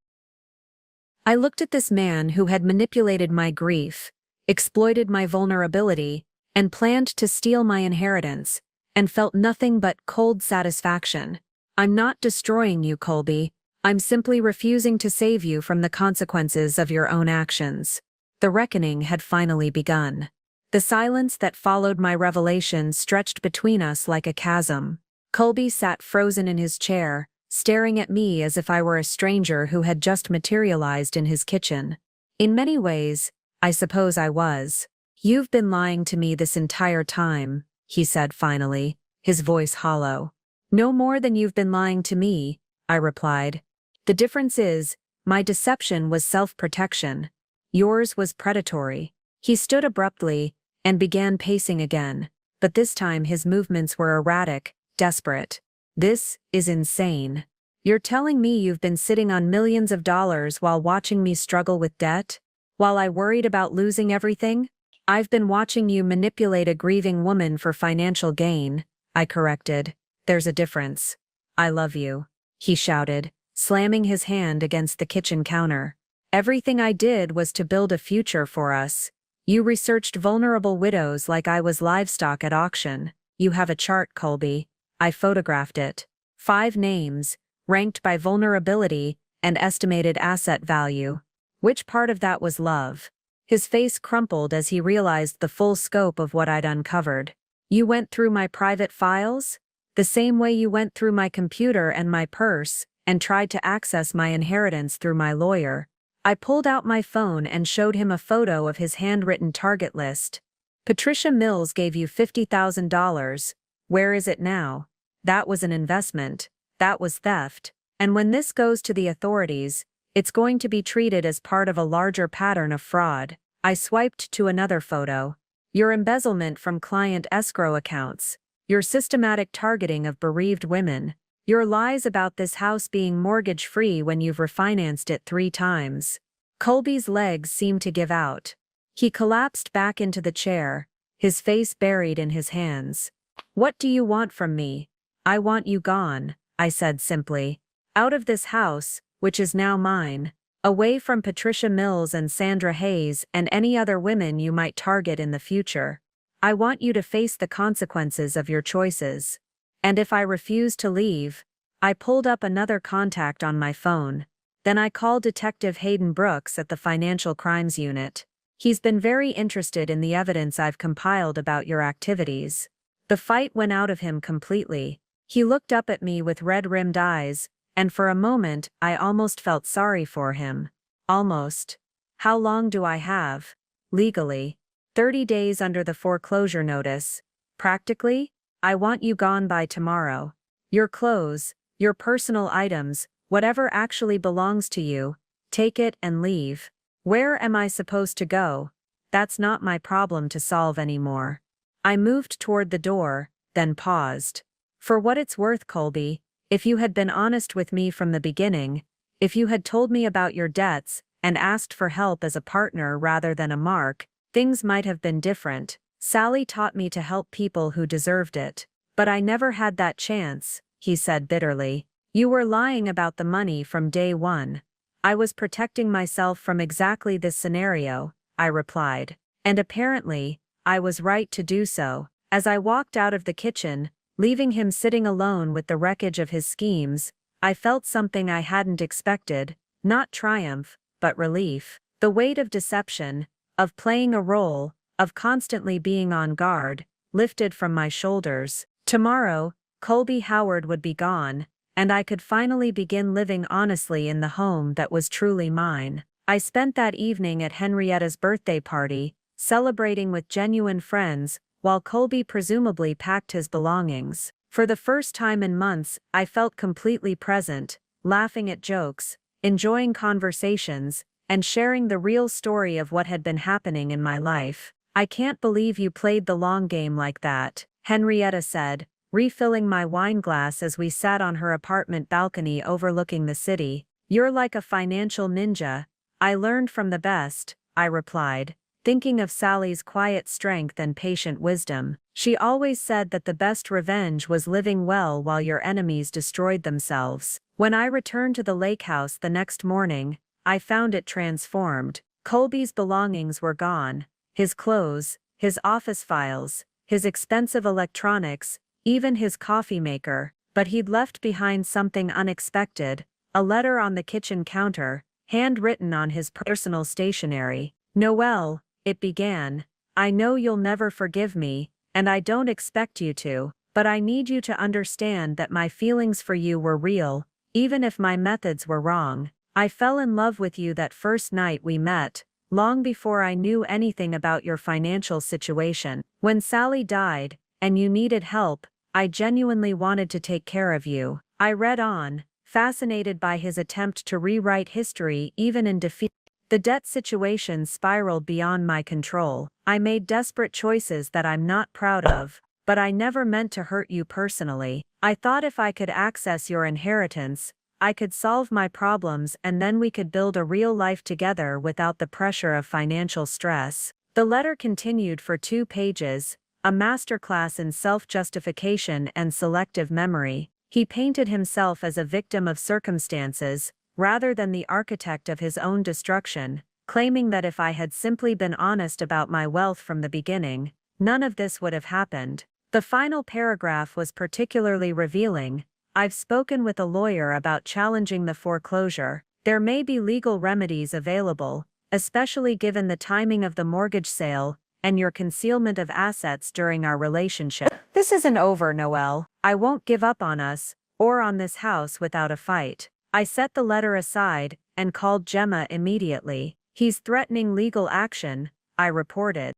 I looked at this man who had manipulated my grief, exploited my vulnerability, and planned to steal my inheritance, and felt nothing but cold satisfaction. I'm not destroying you, Colby. I'm simply refusing to save you from the consequences of your own actions. The reckoning had finally begun. The silence that followed my revelation stretched between us like a chasm. Colby sat frozen in his chair, staring at me as if I were a stranger who had just materialized in his kitchen. In many ways, I suppose I was. You've been lying to me this entire time, he said finally, his voice hollow. No more than you've been lying to me, I replied. The difference is, my deception was self-protection. Yours was predatory. He stood abruptly and began pacing again, but this time his movements were erratic, desperate. This is insane. You're telling me you've been sitting on millions of dollars while watching me struggle with debt? While I worried about losing everything? I've been watching you manipulate a grieving woman for financial gain, I corrected. There's a difference. I love you, he shouted, slamming his hand against the kitchen counter. Everything I did was to build a future for us. You researched vulnerable widows like I was livestock at auction. You have a chart, Colby. I photographed it. 5 names, ranked by vulnerability and estimated asset value. Which part of that was love? His face crumpled as he realized the full scope of what I'd uncovered. You went through my private files? The same way you went through my computer and my purse, and tried to access my inheritance through my lawyer. I pulled out my phone and showed him a photo of his handwritten target list. Patricia Mills gave you $50,000. Where is it now? That was an investment. That was theft. And when this goes to the authorities, it's going to be treated as part of a larger pattern of fraud. I swiped to another photo. Your embezzlement from client escrow accounts. Your systematic targeting of bereaved women. Your lies about this house being mortgage-free when you've refinanced it 3 times. Colby's legs seemed to give out. He collapsed back into the chair, his face buried in his hands. What do you want from me? I want you gone, I said simply. Out of this house, which is now mine. Away from Patricia Mills and Sandra Hayes and any other women you might target in the future. I want you to face the consequences of your choices. And if I refuse to leave, I pulled up another contact on my phone. Then I called Detective Hayden Brooks at the Financial Crimes Unit. He's been very interested in the evidence I've compiled about your activities. The fight went out of him completely. He looked up at me with red-rimmed eyes, and for a moment I almost felt sorry for him. Almost. How long do I have? Legally. 30 days under the foreclosure notice. Practically, I want you gone by tomorrow. Your clothes, your personal items, whatever actually belongs to you, take it and leave. Where am I supposed to go? That's not my problem to solve anymore. I moved toward the door, then paused. For what it's worth, Colby, if you had been honest with me from the beginning, if you had told me about your debts and asked for help as a partner rather than a mark, things might have been different. Sally taught me to help people who deserved it. But I never had that chance, he said bitterly. You were lying about the money from day one. I was protecting myself from exactly this scenario, I replied. And apparently, I was right to do so. As I walked out of the kitchen, leaving him sitting alone with the wreckage of his schemes, I felt something I hadn't expected, not triumph, but relief. The weight of deception, of playing a role, of constantly being on guard, lifted from my shoulders. Tomorrow, Colby Howard would be gone, and I could finally begin living honestly in the home that was truly mine. I spent that evening at Henrietta's birthday party, celebrating with genuine friends, while Colby presumably packed his belongings. For the first time in months, I felt completely present, laughing at jokes, enjoying conversations, and sharing the real story of what had been happening in my life. I can't believe you played the long game like that, Henrietta said, refilling my wine glass as we sat on her apartment balcony overlooking the city. You're like a financial ninja. I learned from the best, I replied, thinking of Sally's quiet strength and patient wisdom. She always said that the best revenge was living well while your enemies destroyed themselves. When I returned to the lakehouse the next morning, I found it transformed. Colby's belongings were gone. His clothes, his office files, his expensive electronics, even his coffee maker. But he'd left behind something unexpected, a letter on the kitchen counter, handwritten on his personal stationery. Noelle, it began, I know you'll never forgive me, and I don't expect you to, but I need you to understand that my feelings for you were real, even if my methods were wrong. I fell in love with you that first night we met, long before I knew anything about your financial situation. When Sally died, and you needed help, I genuinely wanted to take care of you. I read on, fascinated by his attempt to rewrite history even in defeat. The debt situation spiraled beyond my control. I made desperate choices that I'm not proud of, but I never meant to hurt you personally. I thought if I could access your inheritance, I could solve my problems and then we could build a real life together without the pressure of financial stress. The letter continued for 2 pages, a masterclass in self-justification and selective memory. He painted himself as a victim of circumstances, rather than the architect of his own destruction, claiming that if I had simply been honest about my wealth from the beginning, none of this would have happened. The final paragraph was particularly revealing. I've spoken with a lawyer about challenging the foreclosure. There may be legal remedies available, especially given the timing of the mortgage sale and your concealment of assets during our relationship. This isn't over, Noelle. I won't give up on us, or on this house without a fight. I set the letter aside and called Gemma immediately. He's threatening legal action, I reported.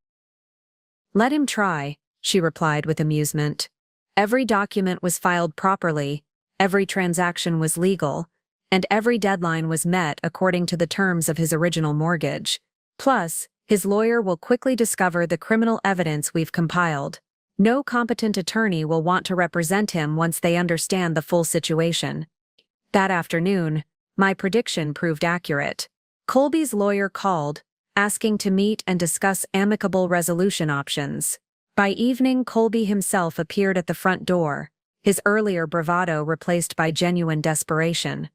Let him try, she replied with amusement. Every document was filed properly, every transaction was legal, and every deadline was met according to the terms of his original mortgage. Plus, his lawyer will quickly discover the criminal evidence we've compiled. No competent attorney will want to represent him once they understand the full situation. That afternoon, my prediction proved accurate. Colby's lawyer called, asking to meet and discuss amicable resolution options. By evening, Colby himself appeared at the front door, his earlier bravado replaced by genuine desperation.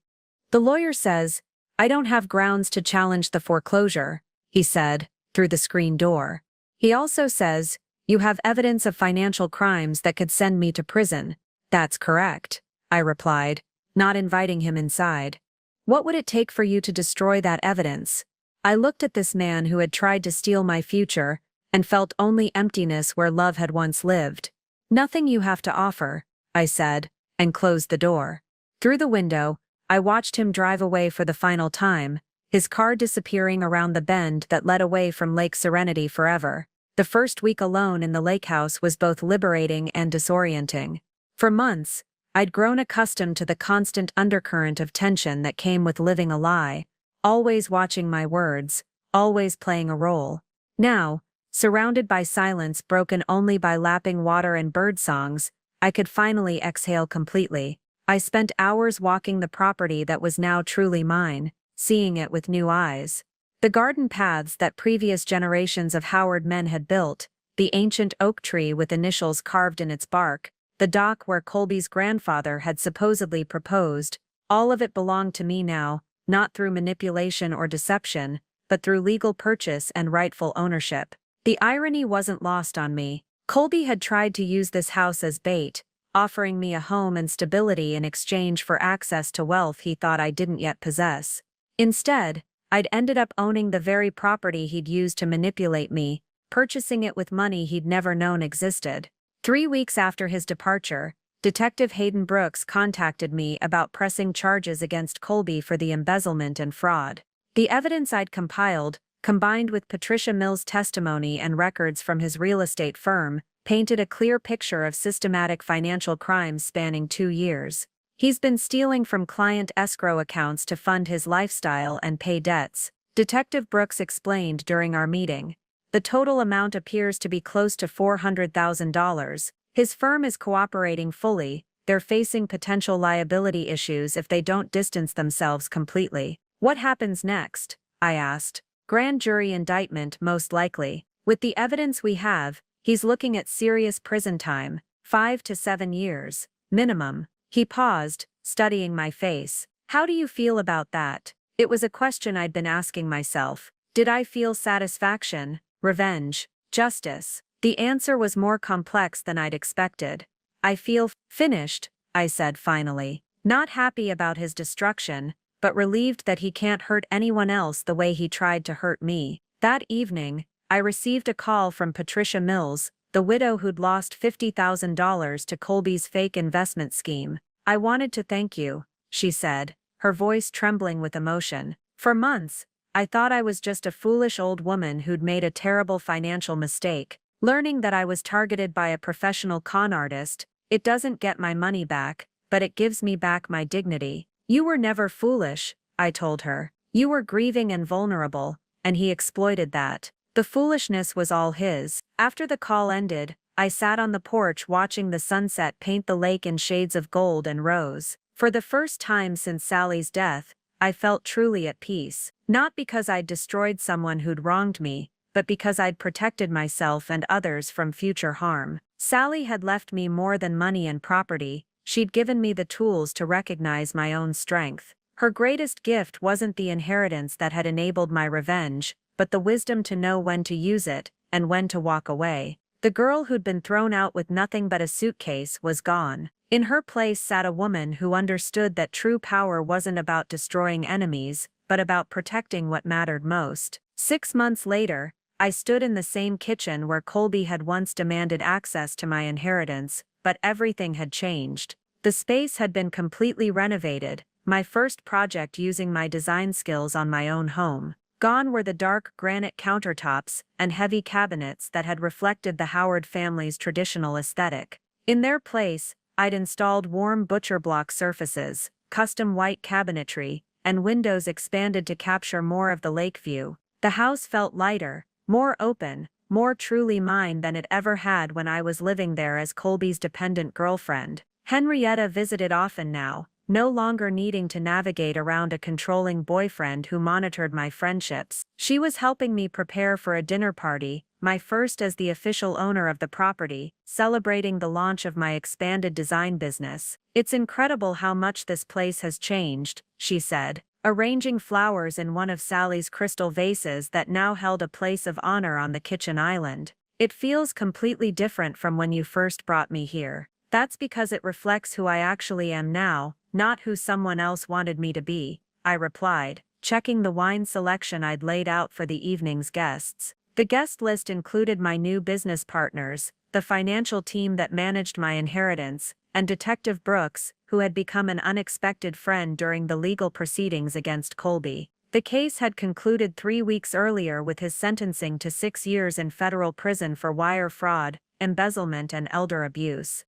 The lawyer says, I don't have grounds to challenge the foreclosure, he said, through the screen door. He also says, you have evidence of financial crimes that could send me to prison. That's correct, I replied, not inviting him inside. What would it take for you to destroy that evidence? I looked at this man who had tried to steal my future, and felt only emptiness where love had once lived. Nothing you have to offer, I said, and closed the door. Through the window, I watched him drive away for the final time, his car disappearing around the bend that led away from Lake Serenity forever. The first week alone in the lakehouse was both liberating and disorienting. For months, I'd grown accustomed to the constant undercurrent of tension that came with living a lie, always watching my words, always playing a role. Now, surrounded by silence broken only by lapping water and bird songs, I could finally exhale completely. I spent hours walking the property that was now truly mine, seeing it with new eyes. The garden paths that previous generations of Howard men had built, the ancient oak tree with initials carved in its bark, the dock where Colby's grandfather had supposedly proposed, all of it belonged to me now, not through manipulation or deception, but through legal purchase and rightful ownership. The irony wasn't lost on me. Colby had tried to use this house as bait, offering me a home and stability in exchange for access to wealth he thought I didn't yet possess. Instead, I'd ended up owning the very property he'd used to manipulate me, purchasing it with money he'd never known existed. 3 weeks after his departure, Detective Hayden Brooks contacted me about pressing charges against Colby for the embezzlement and fraud. The evidence I'd compiled, combined with Patricia Mills' testimony and records from his real estate firm, painted a clear picture of systematic financial crimes spanning 2 years. He's been stealing from client escrow accounts to fund his lifestyle and pay debts, Detective Brooks explained during our meeting. The total amount appears to be close to $400,000. His firm is cooperating fully. They're facing potential liability issues if they don't distance themselves completely. What happens next? I asked. Grand jury indictment, most likely. With the evidence we have, he's looking at serious prison time, 5 to 7 years, minimum. He paused, studying my face. How do you feel about that? It was a question I'd been asking myself. Did I feel satisfaction, revenge, justice? The answer was more complex than I'd expected. I feel finished, I said finally. Not happy about his destruction, but relieved that he can't hurt anyone else the way he tried to hurt me. That evening, I received a call from Patricia Mills, the widow who'd lost $50,000 to Colby's fake investment scheme. I wanted to thank you, she said, her voice trembling with emotion. For months, I thought I was just a foolish old woman who'd made a terrible financial mistake. Learning that I was targeted by a professional con artist, it doesn't get my money back, but it gives me back my dignity. You were never foolish, I told her. You were grieving and vulnerable, and he exploited that. The foolishness was all his. After the call ended, I sat on the porch watching the sunset paint the lake in shades of gold and rose. For the first time since Sally's death, I felt truly at peace. Not because I'd destroyed someone who'd wronged me, but because I'd protected myself and others from future harm. Sally had left me more than money and property. She'd given me the tools to recognize my own strength. Her greatest gift wasn't the inheritance that had enabled my revenge, but the wisdom to know when to use it, and when to walk away. The girl who'd been thrown out with nothing but a suitcase was gone. In her place sat a woman who understood that true power wasn't about destroying enemies, but about protecting what mattered most. 6 months later, I stood in the same kitchen where Colby had once demanded access to my inheritance, but everything had changed. The space had been completely renovated, my first project using my design skills on my own home. Gone were the dark granite countertops and heavy cabinets that had reflected the Howard family's traditional aesthetic. In their place, I'd installed warm butcher block surfaces, custom white cabinetry, and windows expanded to capture more of the lake view. The house felt lighter, more open, more truly mine than it ever had when I was living there as Colby's dependent girlfriend. Henrietta visited often now, no longer needing to navigate around a controlling boyfriend who monitored my friendships. She was helping me prepare for a dinner party, my first as the official owner of the property, celebrating the launch of my expanded design business. It's incredible how much this place has changed, she said, arranging flowers in one of Sally's crystal vases that now held a place of honor on the kitchen island. It feels completely different from when you first brought me here. That's because it reflects who I actually am now, not who someone else wanted me to be, I replied, checking the wine selection I'd laid out for the evening's guests. The guest list included my new business partners, the financial team that managed my inheritance, and Detective Brooks, who had become an unexpected friend during the legal proceedings against Colby. The case had concluded 3 weeks earlier with his sentencing to 6 years in federal prison for wire fraud, embezzlement and elder abuse.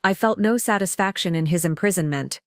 I felt no satisfaction in his imprisonment,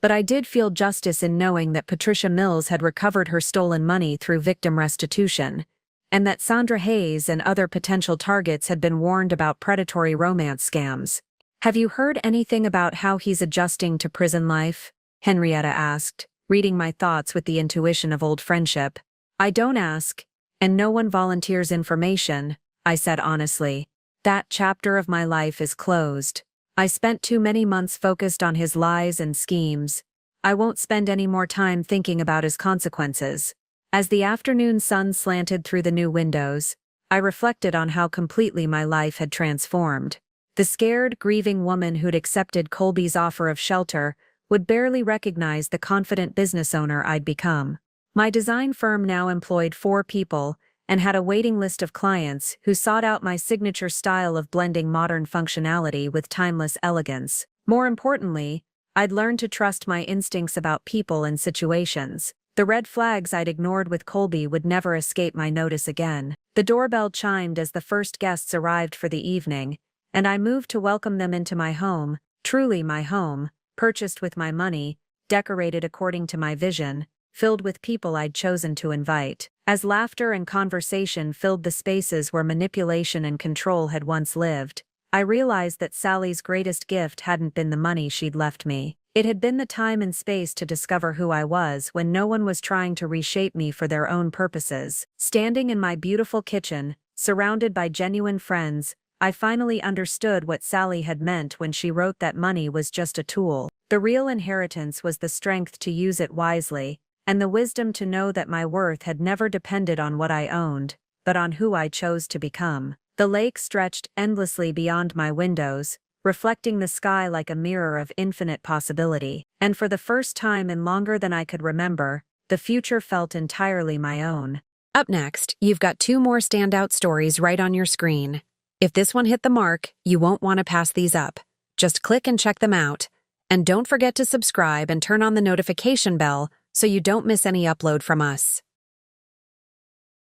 but I did feel justice in knowing that Patricia Mills had recovered her stolen money through victim restitution, and that Sandra Hayes and other potential targets had been warned about predatory romance scams. Have you heard anything about how he's adjusting to prison life? Henrietta asked. reading my thoughts with the intuition of old friendship. I don't ask, and no one volunteers information, I said honestly. That chapter of my life is closed. I spent too many months focused on his lies and schemes. I won't spend any more time thinking about his consequences. As the afternoon sun slanted through the new windows, I reflected on how completely my life had transformed. The scared, grieving woman who'd accepted Colby's offer of shelter would barely recognize the confident business owner I'd become. My design firm now employed 4 people and had a waiting list of clients who sought out my signature style of blending modern functionality with timeless elegance. More importantly, I'd learned to trust my instincts about people and situations. The red flags I'd ignored with Colby would never escape my notice again. The doorbell chimed as the first guests arrived for the evening, and I moved to welcome them into my home, truly my home, purchased with my money, decorated according to my vision, filled with people I'd chosen to invite. As laughter and conversation filled the spaces where manipulation and control had once lived, I realized that Sally's greatest gift hadn't been the money she'd left me. It had been the time and space to discover who I was when no one was trying to reshape me for their own purposes. Standing in my beautiful kitchen, surrounded by genuine friends, I finally understood what Sally had meant when she wrote that money was just a tool. The real inheritance was the strength to use it wisely, and the wisdom to know that my worth had never depended on what I owned, but on who I chose to become. The lake stretched endlessly beyond my windows, reflecting the sky like a mirror of infinite possibility, and for the first time in longer than I could remember, the future felt entirely my own. Up next, you've got 2 more standout stories right on your screen. If this one hit the mark, you won't want to pass these up. Just click and check them out. And don't forget to subscribe and turn on the notification bell so you don't miss any upload from us.